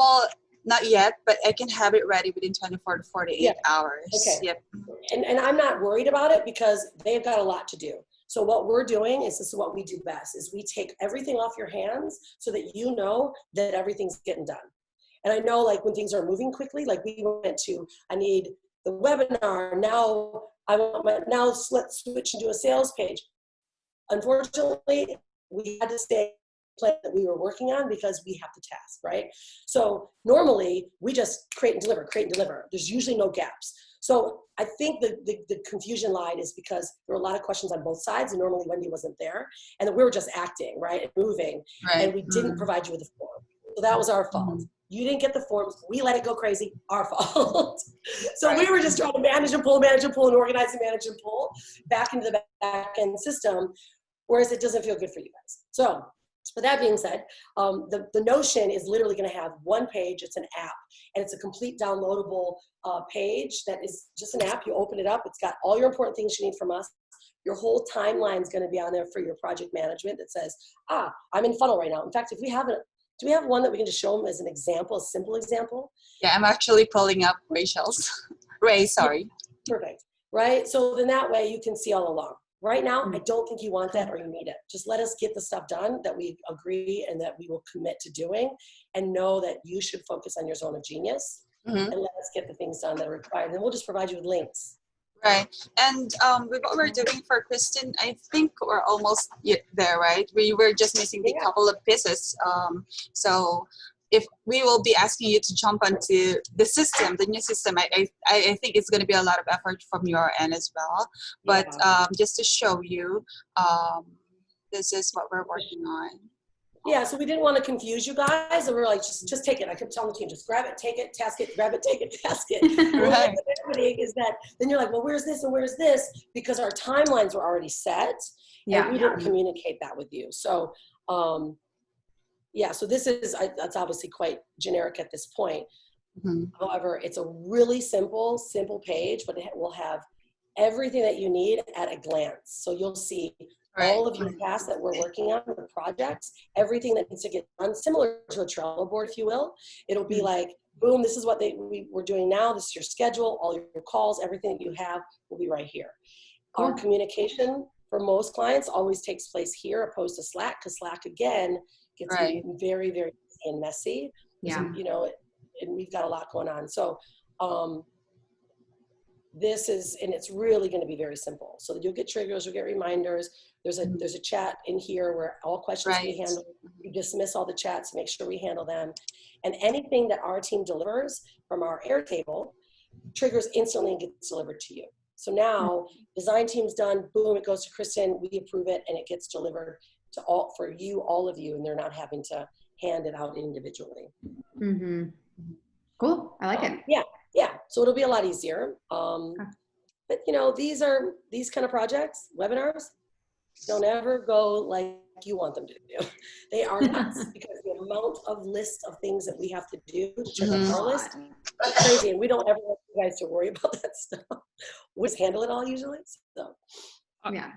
Well, not yet, but I can have it ready within 24 to 48 hours. Okay. Yep. And I'm not worried about it because they've got a lot to do. So what we're doing is, this is what we do best, is we take everything off your hands so that you know that everything's getting done. And I know, like, when things are moving quickly, like we went to, I need the webinar, now I want let's switch into a sales page. Unfortunately, we had to stay plan that we were working on because we have the task, right? So normally we just create and deliver. There's usually no gaps. So I think the confusion lied is because there were a lot of questions on both sides, and normally Wendy wasn't there, and that we were just acting, right, and moving, and we didn't provide you with a form. So that was our fault. You didn't get the forms. We let it go crazy. Our fault. So we were just trying to manage and pull, and organize and manage and pull back into the back end system, whereas it doesn't feel good for you guys. So with that being said, the Notion is literally going to have one page. It's an app, and it's a complete downloadable page that is just an app. You open it up. It's got all your important things you need from us. Your whole timeline is going to be on there for your project management that says, I'm in funnel right now. In fact, if we have do we have one that we can just show them as an example, a simple example? Yeah, I'm actually pulling up Rachel's. Ray, sorry. Perfect, right? So then that way you can see all along. Right now, I don't think you want that or you need it. Just let us get the stuff done that we agree and that we will commit to doing, and know that you should focus on your zone of genius and let us get the things done that are required. And then we'll just provide you with links. Right. And with what we're doing for Kristin, I think we're almost there, right? We were just missing the couple of pieces. So if we will be asking you to jump onto the system, the new system, I think it's going to be a lot of effort from your end as well. But just to show you, this is what we're working on. Yeah, so we didn't want to confuse you guys, and we were like, just take it. I kept telling the team, just grab it, take it, task it, grab it, take it, task it. Right. What's happening is that then you're like, well, where's this and where's this? Because our timelines were already set, and we didn't communicate that with you. So, so this is, that's obviously quite generic at this point. However, it's a really simple page, but it will have everything that you need at a glance. So you'll see all of your tasks that we're working on, the projects, everything that needs to get done, similar to a Trello board, if you will. It'll be like, boom, this is what we're doing now. This is your schedule, all your calls, everything that you have will be right here. Our communication for most clients always takes place here opposed to Slack, because Slack, again, gets very, very busy and messy. You know, and we've got a lot going on. So this is, and it's really going to be very simple. So you'll get triggers, you'll get reminders. There's a chat in here where all questions can be handled. You dismiss all the chats, make sure we handle them. And anything that our team delivers from our Airtable triggers instantly and gets delivered to you. So now design team's done, boom, it goes to Kristin, we approve it, and it gets delivered to all of you, and they're not having to hand it out individually. Cool, I like it. Yeah, so it'll be a lot easier. But you know, these kind of projects, webinars, don't ever go like you want them to do. They are nuts because the amount of list of things that we have to do to check off our list is crazy, and we don't ever want you guys to worry about that stuff. We just handle it all usually. So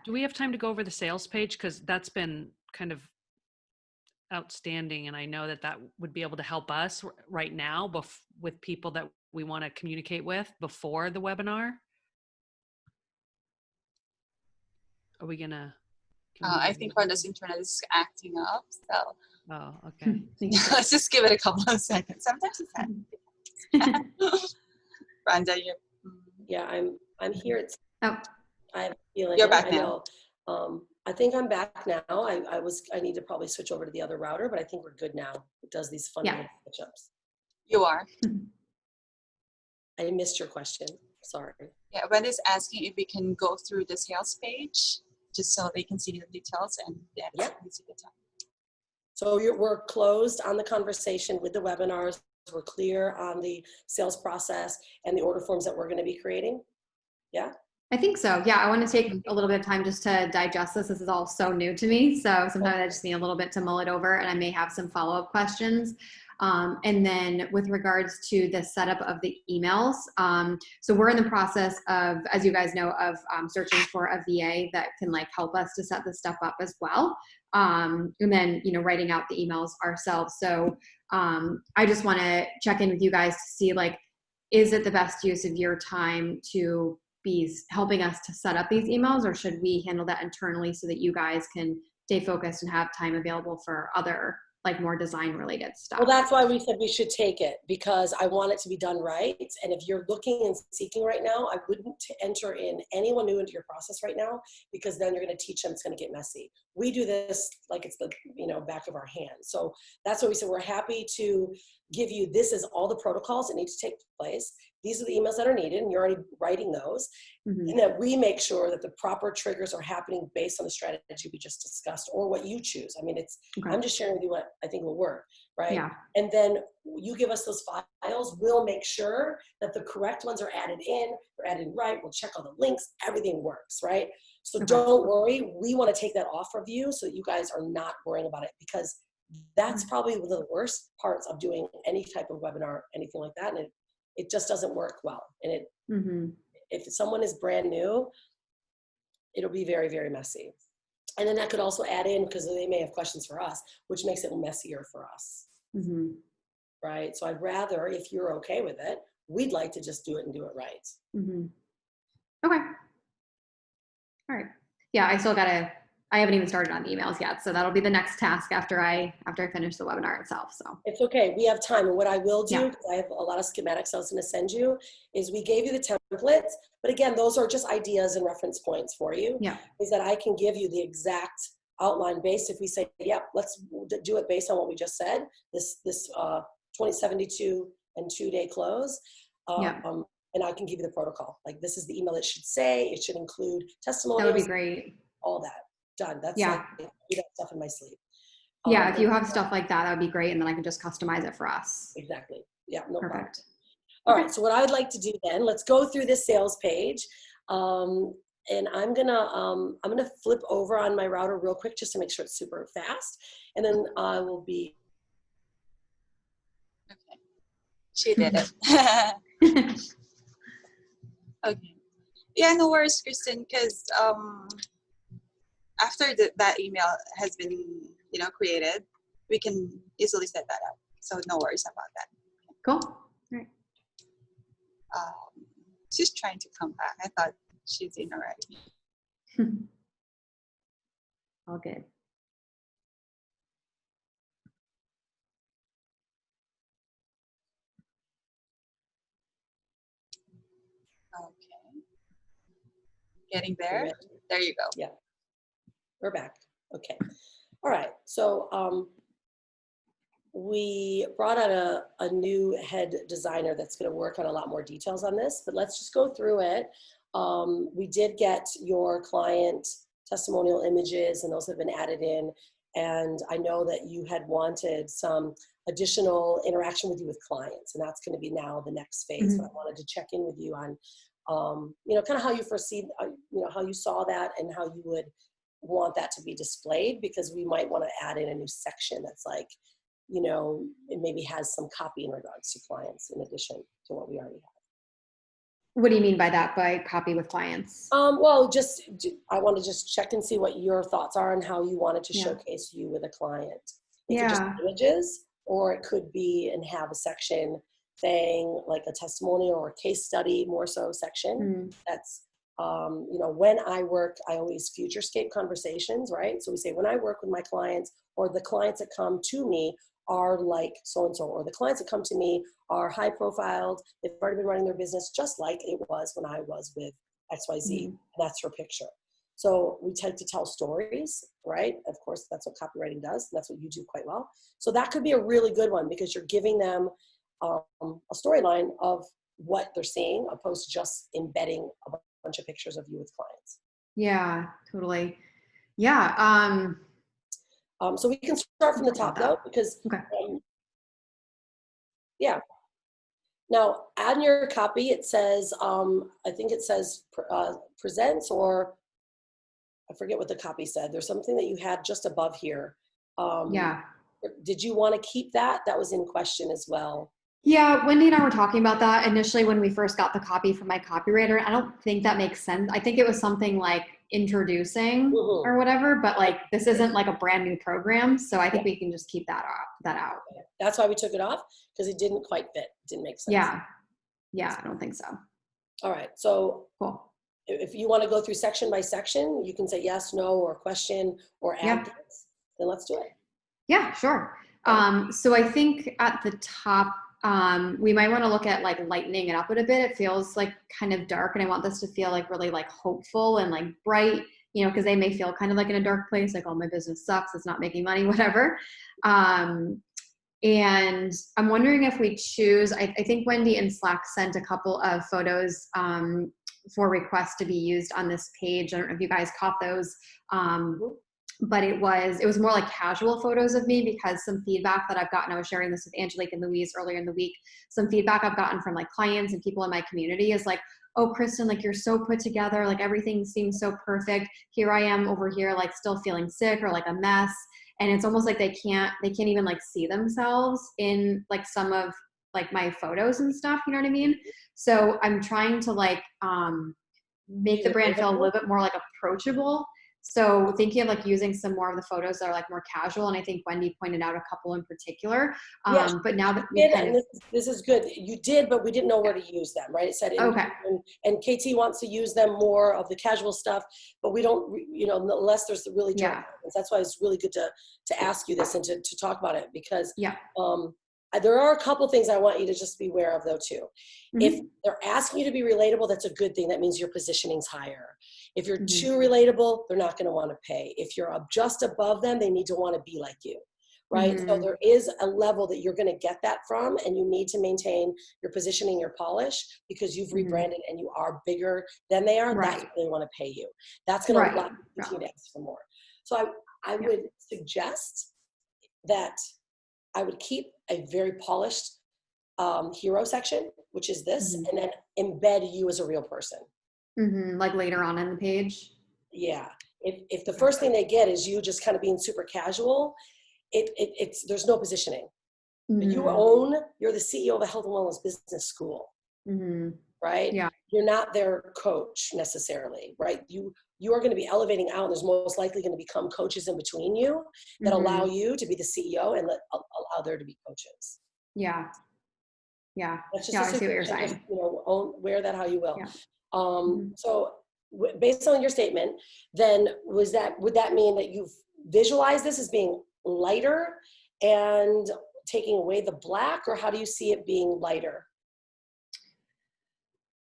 do we have time to go over the sales page? Because that's been kind of outstanding, and I know that would be able to help us right now with people that we want to communicate with before the webinar. Are we gonna? I think Rhonda's internet is acting up, so. Oh, okay. Let's just give it a couple of seconds. Sometimes it's Rhonda, you. Yeah, I'm here. I have a feeling. You're back now. I think I'm back now. I need to probably switch over to the other router, but I think we're good now. It does these fun switch-ups. You are. I missed your question. Sorry. Yeah, Wendy's asking if we can go through the sales page just so they can see the details and see the time. So we're closed on the conversation with the webinars. We're clear on the sales process and the order forms that we're going to be creating. Yeah. I think so. Yeah, I want to take a little bit of time just to digest this. This is all so new to me. So sometimes I just need a little bit to mull it over, and I may have some follow-up questions. And then with regards to the setup of the emails, so we're in the process of, as you guys know, of searching for a VA that can like help us to set this stuff up as well. And then, writing out the emails ourselves. So I just want to check in with you guys to see, like, is it the best use of your time to be helping us to set up these emails, or should we handle that internally so that you guys can stay focused and have time available for other, like, more design related stuff? Well, that's why we said we should take it, because I want it to be done right. And if you're looking and seeking right now, I wouldn't enter in anyone new into your process right now, because then you're going to teach them, it's going to get messy. We do this like it's the back of our hand. So that's what we said. We're happy to give you, this is all the protocols that need to take place. These are the emails that are needed, and you're already writing those. Mm-hmm. And that we make sure that the proper triggers are happening based on the strategy we just discussed, or what you choose. I mean, I'm just sharing with you what I think will work, right? Yeah. And then you give us those files, we'll make sure that the correct ones are added in, they're added right, we'll check all the links, everything works, right? So don't worry, we want to take that off of you so that you guys are not worrying about it, because that's probably one of the worst parts of doing any type of webinar, anything like that. And it just doesn't work well. And if someone is brand new, it'll be very, very messy. And then that could also add in, because they may have questions for us, which makes it messier for us. Right? So I'd rather, if you're okay with it, we'd like to just do it and do it right. Okay. All right. Yeah, I haven't even started on the emails yet. So that'll be the next task after I finish the webinar itself. So it's okay. We have time. And what I will do, because I have a lot of schematics I was going to send you, is we gave you the templates. But again, those are just ideas and reference points for you. Yeah. Is that I can give you the exact outline based. If we say, yep, let's do it based on what we just said, this 2072 and 2-day close. And I can give you the protocol. Like, this is the email it should say. It should include testimonials. That would be great. All that. Done. That's like, I do that stuff in my sleep. If you have stuff like that would be great. And then I can just customize it for us. Exactly. Yeah, no problem. Perfect. All right, so what I'd like to do then, let's go through this sales page. And I'm gonna flip over on my router real quick just to make sure it's super fast. And then I will be. Okay. She did it. Okay. Yeah, no worries, Kristin, because after that email has been, created, we can easily set that up. So no worries about that. Cool. All right. She's trying to come back. I thought she's in already. All good. Okay. Getting there. There you go. Yeah. We're back. Okay. All right. So we brought out a new head designer that's going to work on a lot more details on this, but let's just go through it. We did get your client testimonial images, and those have been added in. And I know that you had wanted some additional interaction with you with clients, and that's going to be now the next phase. But I wanted to check in with you on, kind of how you foresee, how you saw that and how you would want that to be displayed, because we might want to add in a new section that's like, it maybe has some copy in regards to clients in addition to what we already have. What do you mean by that, by copy with clients? Well, I want to just check and see what your thoughts are and how you wanted to showcase you with a client. It could just be images, or it could be and have a section saying like a testimonial or a case study, more so section. That's, when I work, I always futurescape conversations, right? So we say, when I work with my clients, or the clients that come to me are like so-and-so, or the clients that come to me are high profiled, they've already been running their business just like it was when I was with XYZ. And that's your picture. So we tend to tell stories, right? Of course, that's what copywriting does. And that's what you do quite well. So that could be a really good one, because you're giving them a storyline of what they're seeing, opposed to just embedding a bunch of pictures of you with clients. Yeah, totally. Yeah. So we can start from the top though, because Now, on your copy, it says, I think it says presents, or I forget what the copy said. There's something that you had just above here. Did you want to keep that? That was in question as well. Yeah, Wendy and I were talking about that initially when we first got the copy from my copywriter. I don't think that makes sense. I think it was something like introducing Mhm. or whatever, but like this isn't like a brand new program, so I think we can just keep that out. That's why we took it off, because it didn't quite fit. It didn't make sense. Yeah. Yeah, I don't think so. All right. So Cool. if you want to go through section by section, you can say yes, no, or question, or add Yeah. things. Then let's do it. Yeah, sure. So I think at the top, we might want to look at like lightening it up a bit. It feels like kind of dark, and I want this to feel like really like hopeful and like bright, you know, because they may feel kind of like in a dark place, like, oh, my business sucks, it's not making money, whatever. And I'm wondering if we choose, I think Wendy in Slack sent a couple of photos for requests to be used on this page. I don't know if you guys caught those. But it was more like casual photos of me, because some feedback that I've gotten, I was sharing this with Angelique and Louise earlier in the week, some feedback I've gotten from like clients and people in my community is like, oh, Kristin, like you're so put together, like everything seems so perfect. Here I am over here, like still feeling sick or like a mess. And it's almost like they can't even like see themselves in like some of like my photos and stuff, you know what I mean? So I'm trying to like make the brand feel a little bit more like approachable. So thinking of like using some more of the photos that are like more casual, and I think Wendy pointed out a couple in particular. Yes, But now that we kind of, this is good. You did, but we didn't know where to use them, right? It said, okay, and KT wants to use them more of the casual stuff, but we don't, you know, unless there's the really dark ones. That's why it's really good to ask you this and to talk about it, because there are a couple things I want you to just be aware of though too. If they're asking you to be relatable, that's a good thing. That means your positioning's higher. If you're too relatable, they're not going to want to pay. If you're just above them, they need to want to be like you, right? So there is a level that you're going to get that from, and you need to maintain your positioning, your polish, because you've rebranded and you are bigger than they are. That's what they want to pay you. That's going to allow you to continue to ask for more. So I would suggest that I would keep a very polished hero section, which is this, and then embed you as a real person. Like later on in the page. Yeah. If the first thing they get is you just kind of being super casual, it's there's no positioning. You're the CEO of a health and wellness business school, right? Yeah. You're not their coach necessarily, right? You are going to be elevating out, and there's most likely going to become coaches in between you that allow you to be the CEO and allow there to be coaches. Yeah. Yeah. That's just I see what you're saying. just, you know, wear that how you will. Yeah. So based on your statement, then would that mean that you've visualized this as being lighter and taking away the black, or how do you see it being lighter?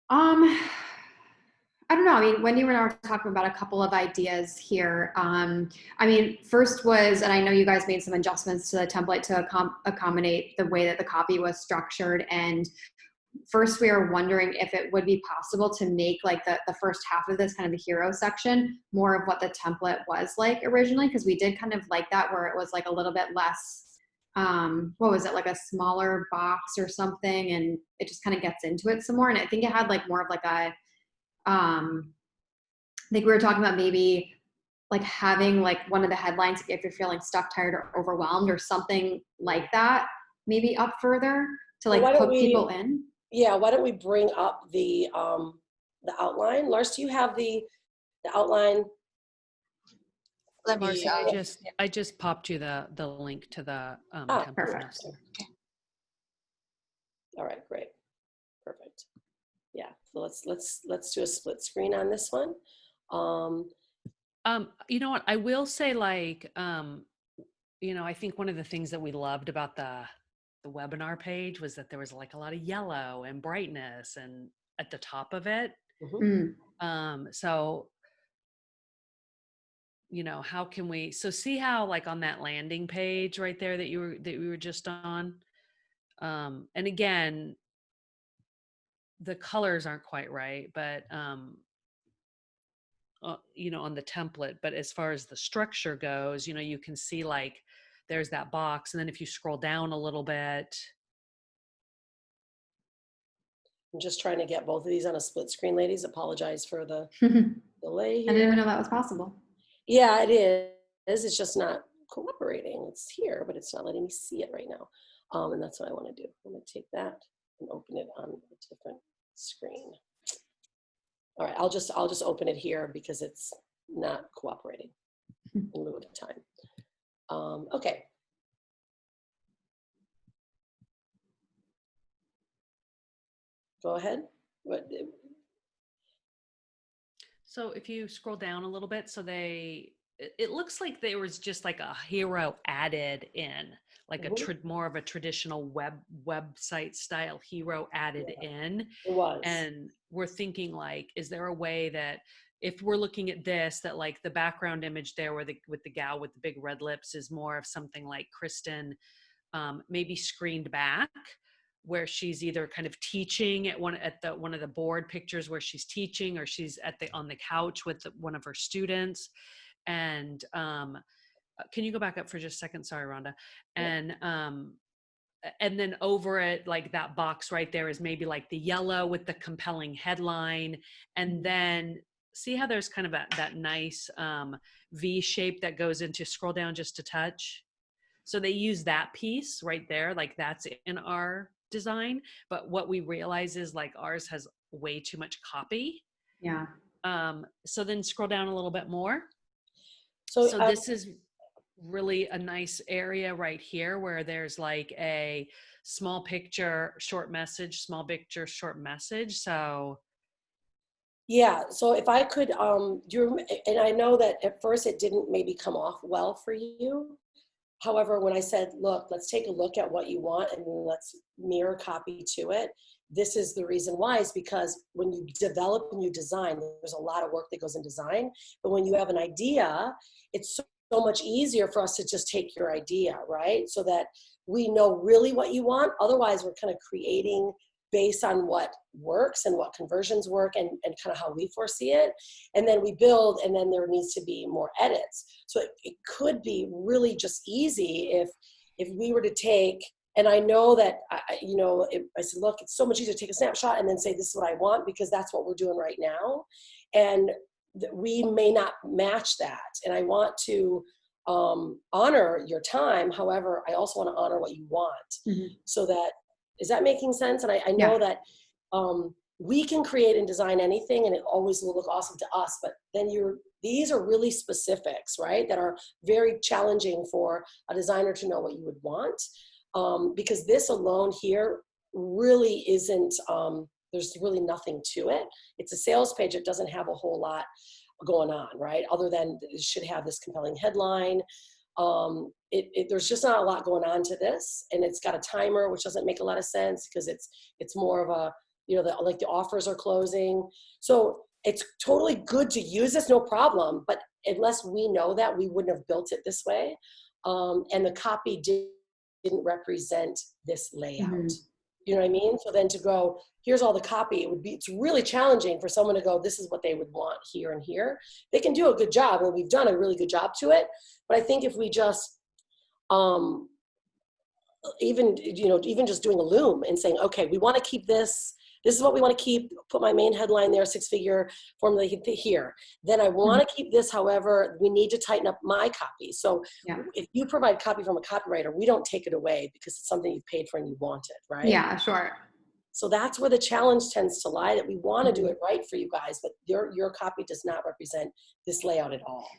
I don't know. I mean, Wendy and I were talking about a couple of ideas here. I mean, first was, and I know you guys made some adjustments to the template to accommodate the way that the copy was structured. And first we were wondering if it would be possible to make like the first half of this kind of the hero section more of what the template was like originally, because we did kind of like that, where it was like a little bit less, what was it, like a smaller box or something, and it just kind of gets into it some more. And I think it had like more of like a, I think we were talking about maybe like having like one of the headlines, if you're feeling stuck, tired, or overwhelmed, or something like that, maybe up further to like hook people in. Yeah, why don't we bring up the outline? Lars, do you have the outline? Let me, Marcy, I just popped you the link to the template. Perfect. okay. All right, great, perfect. Yeah, so let's do a split screen on this one. You know what, I will say, like, you know, I think one of the things that we loved about the webinar page was that there was like a lot of yellow and brightness and at the top of it. So, you know, how can we, so see how like on that landing page right there that we were just on, and again, the colors aren't quite right, but you know, on the template, but as far as the structure goes, you know, you can see like there's that box, and then if you scroll down a little bit. I'm just trying to get both of these on a split screen, ladies. Apologize for the delay here. I didn't even know that was possible. Yeah, it is. It's just not cooperating. It's here, but it's not letting me see it right now. And that's what I want to do. I'm going to take that and open it on a different screen. All right, I'll just open it here because it's not cooperating in lieu of time. Okay. Go ahead. So if you scroll down a little bit, so it looks like there was just like a hero added in, like more of a traditional website style hero added in. It was. And we're thinking like, is there a way that if we're looking at this, that like the background image there with the gal with the big red lips is more of something like Kristin, maybe screened back, where she's either kind of teaching at one of the board pictures where she's teaching, or she's on the couch with one of her students. And can you go back up for just a second? Sorry, Rhonda. And then over it, like that box right there is maybe like the yellow with the compelling headline. And then see how there's kind of that nice V shape that goes into, scroll down just a touch. So they use that piece right there, like that's in our design. But what we realize is like ours has way too much copy. Yeah. So then scroll down a little bit more. So this is really a nice area right here where there's like a small picture, short message, small picture, short message. So yeah, so if I could, and I know that at first it didn't maybe come off well for you. However, when I said, look, let's take a look at what you want and let's mirror copy to it, this is the reason why, is because when you develop and you design, there's a lot of work that goes in design. But when you have an idea, it's so much easier for us to just take your idea, right? So that we know really what you want. Otherwise, we're kind of creating based on what works and what conversions work and kind of how we foresee it. And then we build, and then there needs to be more edits. So it could be really just easy if we were to take, and I know that, I said, look, it's so much easier to take a snapshot and then say, this is what I want, because that's what we're doing right now. And we may not match that. And I want to honor your time. However, I also want to honor what you want. So that, is that making sense? And I know that we can create and design anything and it always will look awesome to us, but then these are really specifics, right? That are very challenging for a designer to know what you would want. Because this alone here really isn't, there's really nothing to it. It's a sales page. It doesn't have a whole lot going on, right? Other than it should have this compelling headline. There's just not a lot going on to this, and it's got a timer, which doesn't make a lot of sense because it's more of a, like the offers are closing. So it's totally good to use this, no problem. But unless we know that, we wouldn't have built it this way. And the copy didn't represent this layout. You know what I mean? So then to go, here's all the copy, it's really challenging for someone to go, this is what they would want here and here. They can do a good job, and we've done a really good job to it. But I think if we just, even just doing a loom and saying, okay, we want to keep this is what we want to keep, put my main headline there, 6-figure formula here. Then I want to keep this, however, we need to tighten up my copy. So if you provide copy from a copywriter, we don't take it away because it's something you've paid for and you want it, right? Yeah, sure. So that's where the challenge tends to lie, that we want to do it right for you guys, but your copy does not represent this layout at all.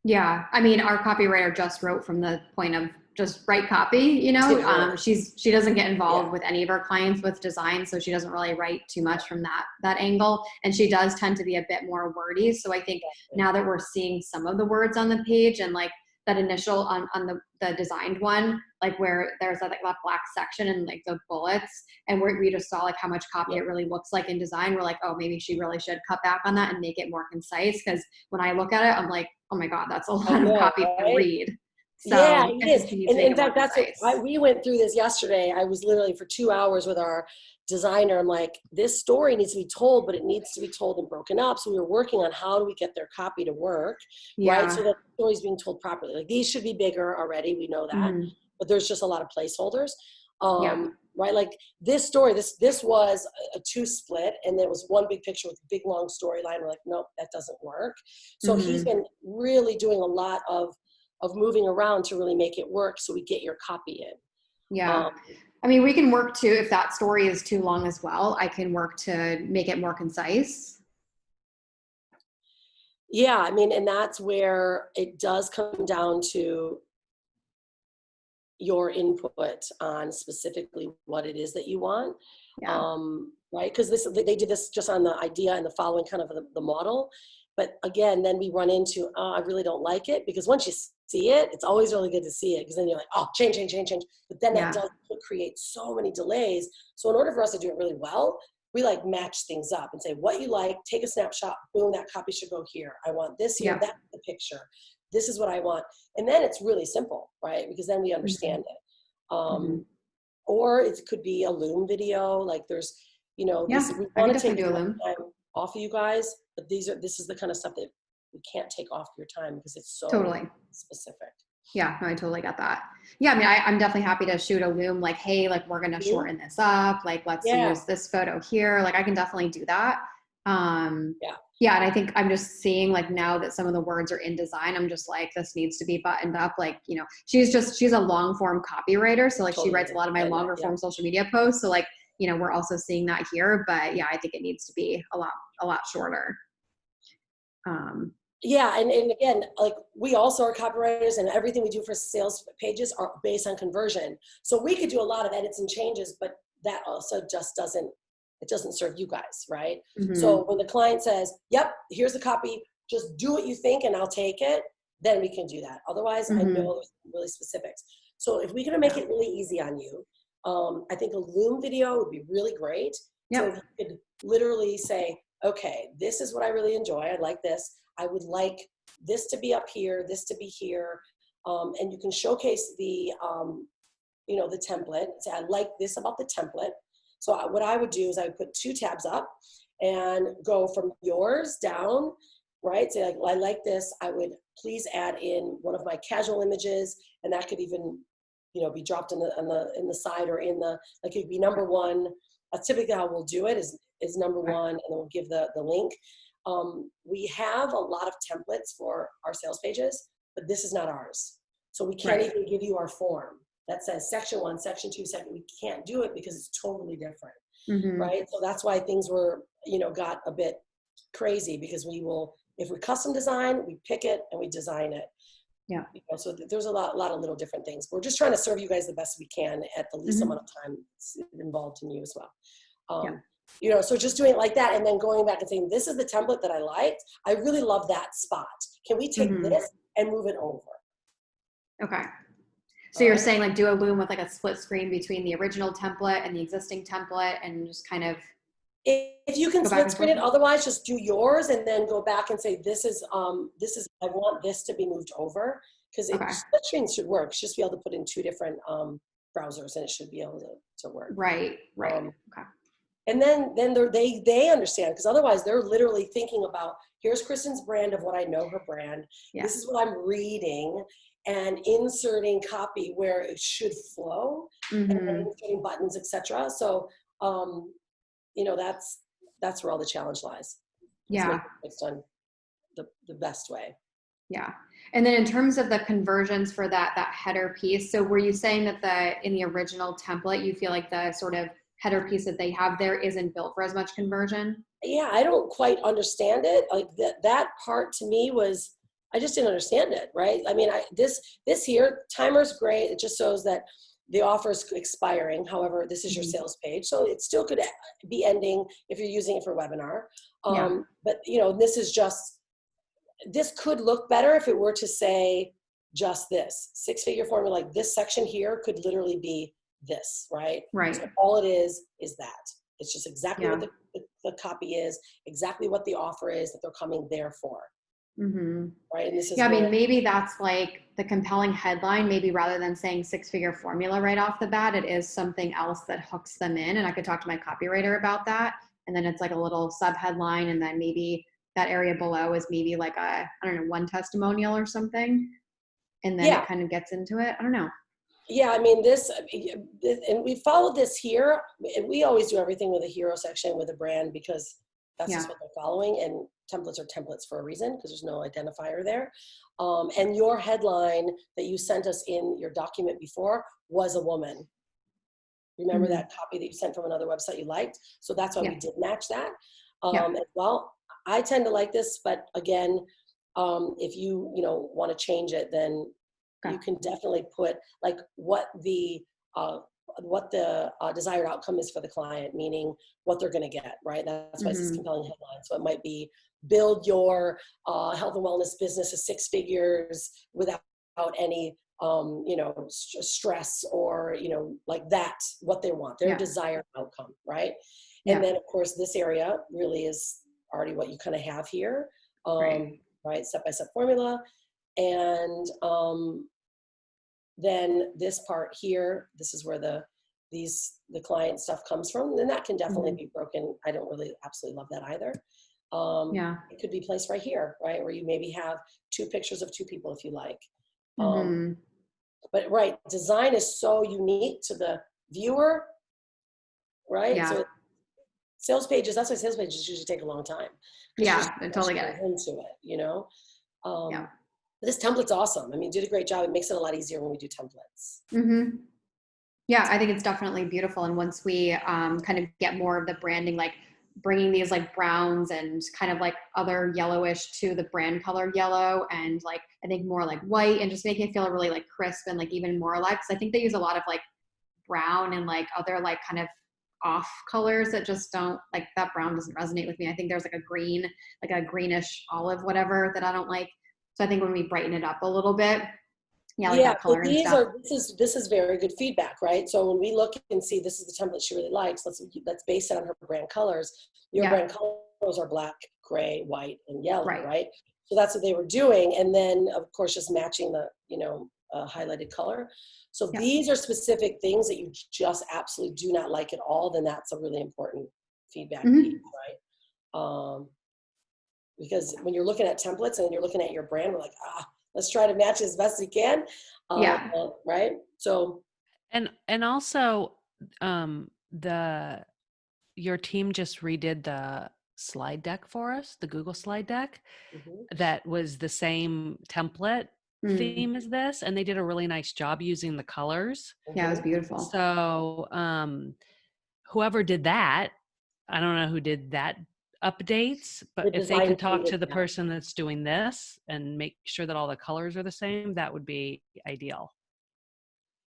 Yeah, I mean, our copywriter just wrote from the point of just write copy, she doesn't get involved with any of her clients with design, so she doesn't really write too much from that angle, and she does tend to be a bit more wordy. So I think now that we're seeing some of the words on the page, and like that initial on the designed one, like where there's that black section and like the bullets, and we just saw like how much copy it really looks like in design. We're like, oh, maybe she really should cut back on that and make it more concise, because when I look at it, I'm like, oh my God, that's a lot of copy to read. So yeah, it is. And in fact, we went through this yesterday. I was literally for 2 hours with our designer. I'm like, this story needs to be told, but it needs to be told and broken up. So we were working on how do we get their copy to work, right? So that the story's being told properly. Like these should be bigger already. We know that, but there's just a lot of placeholders, right? Like this story, this was a 2 split, and there was one big picture with a big long storyline. We're like, nope, that doesn't work. So he's been really doing a lot of moving around to really make it work so we get your copy in. Yeah. I mean, we can work to, if that story is too long as well, I can work to make it more concise. Yeah, I mean, and that's where it does come down to your input on specifically what it is that you want. Yeah. Right? Because they did this just on the idea and the following kind of the model. But again, then we run into, I really don't like it, because once you see it, it's always really good to see it, because then you're like, oh, change. But then that does create so many delays. So in order for us to do it really well, we like match things up and say what you like, take a snapshot, boom, that copy should go here. I want this here, that's the picture. This is what I want. And then it's really simple, right? Because then we understand it. Or it could be a Loom video. Like there's, we want to take a little time off of you guys, but this is the kind of stuff that we can't take off your time because it's so specific. Yeah, no, I totally get that. Yeah, I mean, I'm definitely happy to shoot a Loom, like, hey, like, we're going to shorten this up. Like, let's use this photo here. Like, I can definitely do that. Yeah, and I think I'm just seeing, like, now that some of the words are in design, I'm just like, this needs to be buttoned up. Like, she's a long form copywriter. So like she writes a lot of my longer form social media posts. So like, we're also seeing that here, but yeah, I think it needs to be a lot shorter. Yeah, and again, like we also are copywriters, and everything we do for sales pages are based on conversion. So we could do a lot of edits and changes, but that also just doesn't serve you guys, right? So when the client says, yep, here's the copy, just do what you think and I'll take it, then we can do that. Otherwise, I know there's really specifics. So if we can make it really easy on you, I think a Loom video would be really great. So if you could literally say, okay, this is what I really enjoy. I like this. I would like this to be up here, this to be here. And you can showcase the template. Say, I like this about the template. So what I would do is I would put 2 tabs up and go from yours down, right? Say, like, I like this. I would please add in one of my casual images, and that could even, be dropped in the side or in the, like, it'd be number 1. That's typically how we'll do it is number 1, and then we'll give the link. We have a lot of templates for our sales pages, but this is not ours. So we can't even give you our form that says section 1, section 2, we can't do it because it's totally different, right? So that's why things were, got a bit crazy, because if we custom design, we pick it and we design it. Yeah. So there's a lot of little different things. We're just trying to serve you guys the best we can at the least amount of time involved in you as well. So just doing it like that, and then going back and saying, this is the template that I liked. I really love that spot. Can we take this and move it over? Okay. So you're saying like do a Loom with like a split screen between the original template and the existing template, and just kind of. If you can split screen it, otherwise just do yours and then go back and say, this is, I want this to be moved over, because split screen should work. It's just be able to put in 2 different browsers, and it should be able to work. Right. Okay. And then they understand, because otherwise they're literally thinking about, here's Kristin's brand of what I know her brand. Yeah. This is what I'm reading, and inserting copy where it should flow, and then inserting buttons, etc. So, that's where all the challenge lies. Yeah. It's done the best way. Yeah. And then in terms of the conversions for that header piece, so were you saying that in the original template, you feel like the sort of header piece that they have there isn't built for as much conversion? Yeah, I don't quite understand it. Like that part to me was, I just didn't understand it, right? I mean, this here, timer's great. It just shows that the offer is expiring. However, this is your sales page. So it still could be ending if you're using it for webinar. But this could look better if it were to say just this 6-figure formula, like this section here could literally be this, right? Right. So all it is that. It's just exactly what the copy is, exactly what the offer is that they're coming there for. Right. And this is I mean, maybe that's like the compelling headline, maybe rather than saying 6-figure formula right off the bat, it is something else that hooks them in. And I could talk to my copywriter about that. And then it's like a little sub headline. And then maybe that area below is maybe like one testimonial or something. And then it kind of gets into it. I don't know. Yeah, I mean, this, and we followed this here, and we always do everything with a hero section with a brand, because that's just what they're following, and templates are templates for a reason, because there's no identifier there. And your headline that you sent us in your document before was a woman. Remember that copy that you sent from another website you liked? So that's why we did match that. As well, I tend to like this, but again, if you want to change it, then you can definitely put like what the desired outcome is for the client, meaning what they're going to get, right? That's why it says compelling headline. So it might be build your health and wellness business to 6 figures without any stress or like that's what they want, their desired outcome, right? And then of course this area really is already what you kind of have here, right? Step-by-step formula. And then this part here, this is where the client stuff comes from, and that can definitely be broken. I don't really absolutely love that either. It could be placed right here, right, where you maybe have 2 pictures of 2 people if you like. But right, design is so unique to the viewer, right? So sales pages, that's why sales pages usually take a long time. I totally get it. Into it, But this template's awesome. I mean, you did a great job. It makes it a lot easier when we do templates. Yeah, I think it's definitely beautiful. And once we kind of get more of the branding, like bringing these like browns and kind of like other yellowish to the brand color yellow, and like I think more like white, and just making it feel really like crisp and like even more alive. Because I think they use a lot of like brown and like other like kind of off colors that just don't, like, that brown doesn't resonate with me. I think there's like a green, like a greenish olive, whatever, that I don't like. So I think when we brighten it up a little bit, like that color and stuff. This is very good feedback, right? So when we look and see this is the template she really likes, let's base it on her brand colors. Your brand colors are black, gray, white, and yellow, right? So that's what they were doing. And then of course, just matching the, highlighted color. So these are specific things that you just absolutely do not like at all, then that's a really important feedback piece, right? Because when you're looking at templates and you're looking at your brand, we're like, let's try to match as best we can. Right. So. And also your team just redid the slide deck for us, the Google slide deck, that was the same template theme as this. And they did a really nice job using the colors. Yeah, it was beautiful. So whoever did that, I don't know who did that updates, but if they can talk to the person that's doing this and make sure that all the colors are the same, that would be ideal.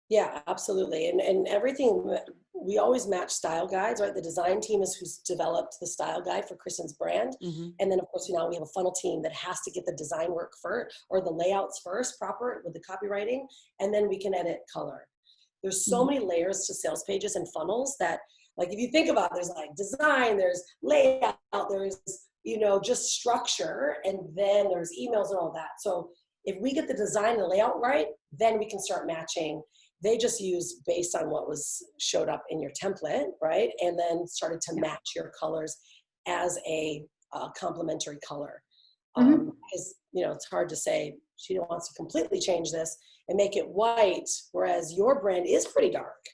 Yeah, absolutely. And everything, we always match style guides, right? The design team is who's developed the style guide for Kristin's brand. And then of course, now we have a funnel team that has to get the design work first, or the layouts first, proper with the copywriting, and then we can edit color. There's so many layers to sales pages and funnels that, like, if you think about it, there's like design, there's layout, there's, just structure, and then there's emails and all that. So if we get the design and the layout right, then we can start matching. They just used based on what showed up in your template, right? And then started to match your colors as a complementary color. Because, it's hard to say she wants to completely change this and make it white, whereas your brand is pretty dark,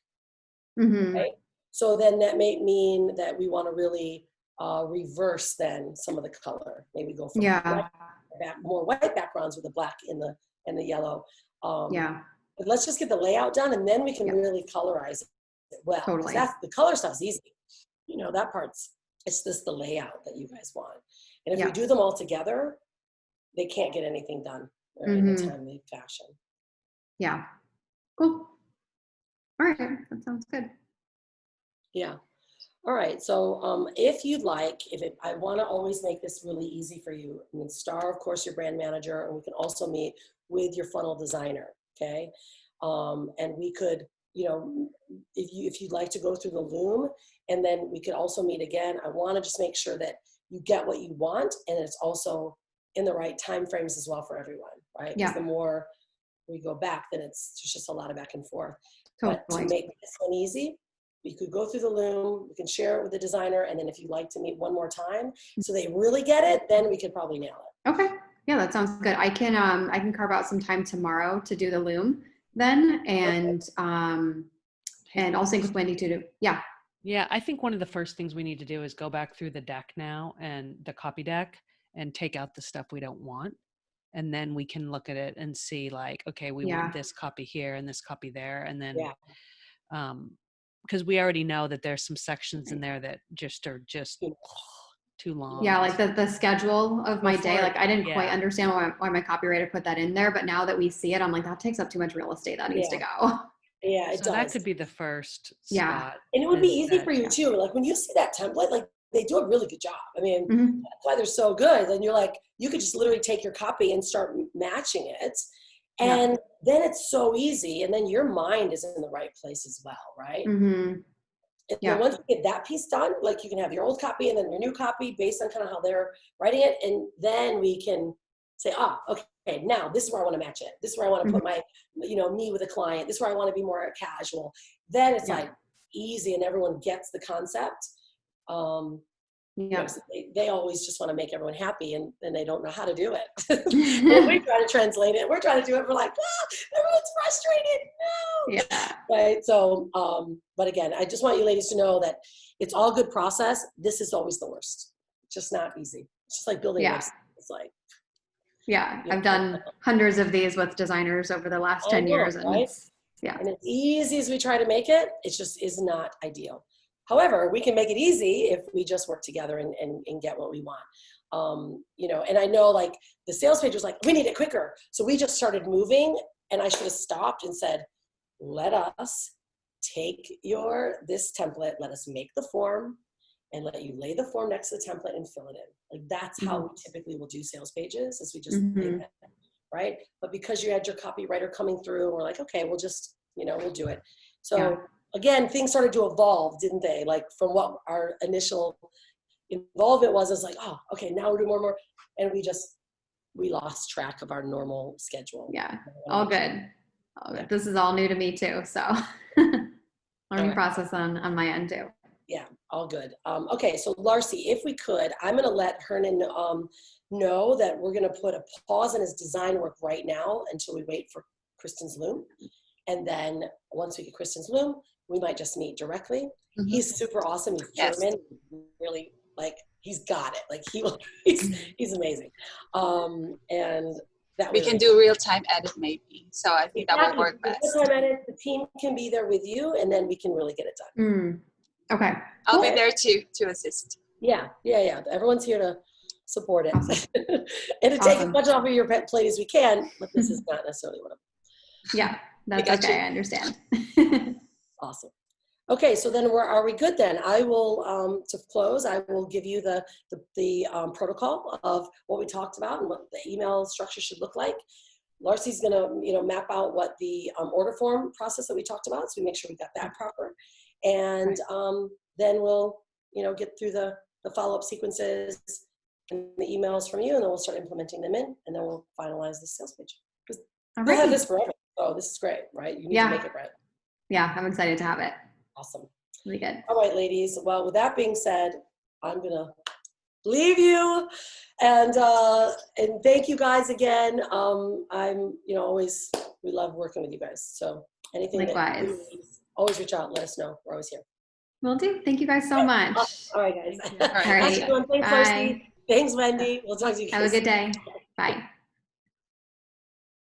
right? So then that may mean that we want to really reverse then some of the color. Maybe go from more white backgrounds with the black and the yellow. But let's just get the layout done, and then we can really colorize it well. Totally. The color stuff's easy. That part's, it's just the layout that you guys want. And if we do them all together, they can't get anything done in a timely fashion. Yeah. Cool. All right. That sounds good. Yeah. All right. So if you'd like, I want to always make this really easy for you. I mean, Star, of course, your brand manager, and we can also meet with your funnel designer. Okay. And we could, if you'd like to go through the Loom, and then we could also meet again. I want to just make sure that you get what you want, and it's also in the right time frames as well for everyone, right? Because the more we go back, then it's just a lot of back and forth. Totally. But to make this one easy, we could go through the Loom, we can share it with the designer, and then if you'd like to meet one more time so they really get it, then we could probably nail it. Okay. Yeah, that sounds good. I can carve out some time tomorrow to do the Loom then, and and I'll sync with Wendy to do. Yeah, I think one of the first things we need to do is go back through the deck now and the copy deck and take out the stuff we don't want. And then we can look at it and see, like, okay, we want this copy here and this copy there. And then because we already know that there's some sections in there that just are just too long. Yeah, like the schedule of my day, like I didn't quite Yeah. understand why my copywriter put that in there, but now that we see it, I'm like, that takes up too much real estate. That needs to go. Yeah, it So that does. could be the first Yeah. spot. And it would be is easy that- for you too. Like when you see that template, like they do a really good job. I mean, Mhm. that's why they're so good. And you're like, you could just literally take your copy and start matching it. And then it's so easy. And then your mind is in the right place as well, right? Mm-hmm. And Yeah. then once you get that piece done, like you can have your old copy and then your new copy based on kind of how they're writing it. And then we can say, okay, now this is where I want to match it. This is where I want to put my, me with a client. This is where I want to be more casual. Then it's like easy and everyone gets the concept. They always just want to make everyone happy and they don't know how to do it. When we try to translate it, we're trying to do it. We're like, everyone's frustrated. No. Yeah. Right. So, but again, I just want you ladies to know that it's all good process. This is always the worst. It's just not easy. It's just like building a website. It's like, I've done hundreds of these with designers over the last 10 years. And right? And as easy as we try to make it, it just is not ideal. However, we can make it easy if we just work together and get what we want. And I know like the sales page was like, we need it quicker. So we just started moving and I should have stopped and said, let us take this template, let us make the form and let you lay the form next to the template and fill it in. Like that's how we typically will do sales pages is we just lay that, right? But because you had your copywriter coming through, we're like, okay, we'll just, we'll do it. So again, things started to evolve, didn't they? Like from what our initial involvement was like, oh, okay, now we're doing more and more. And we lost track of our normal schedule. Yeah, all good. This is all new to me too. So learning process on my end too. Yeah, all good. Okay, so Larcy, if we could, I'm gonna let Hernan know that we're gonna put a pause in his design work right now until we wait for Kristin's loom. And then once we get Kristin's loom, we might just meet directly. Mm-hmm. He's super awesome. He's German, really like he's got it. Like he's amazing. And that we can do real-time edit maybe. So I think that would work best. Real-time edit, the team can be there with you, and then we can really get it done. Okay. I'll be there to assist. Yeah. Everyone's here to support it. Awesome. And to take as much off of your plate as we can, but this is not necessarily what I'm. Yeah, that's okay. I understand. Awesome. Okay, so then are we good then? I will, to close, I will give you the protocol of what we talked about and what the email structure should look like. Larcy's gonna, map out what the order form process that we talked about, so we make sure we got that proper. And then we'll, get through the follow-up sequences and the emails from you, and then we'll start implementing them in, and then we'll finalize the sales page. Because we'll have this forever. So this is great, right? You need to make it right. Yeah, I'm excited to have it. Awesome. Really good. All right, ladies. Well, with that being said, I'm gonna leave you, and thank you guys again. I'm, always we love working with you guys. So anything likewise. That you need, always reach out. Let us know. We're always here. Will do. Thank you guys so much. All right, guys. All right. Thanks, Bye. Thanks, Wendy. We'll talk to you guys. Have a good day. Bye.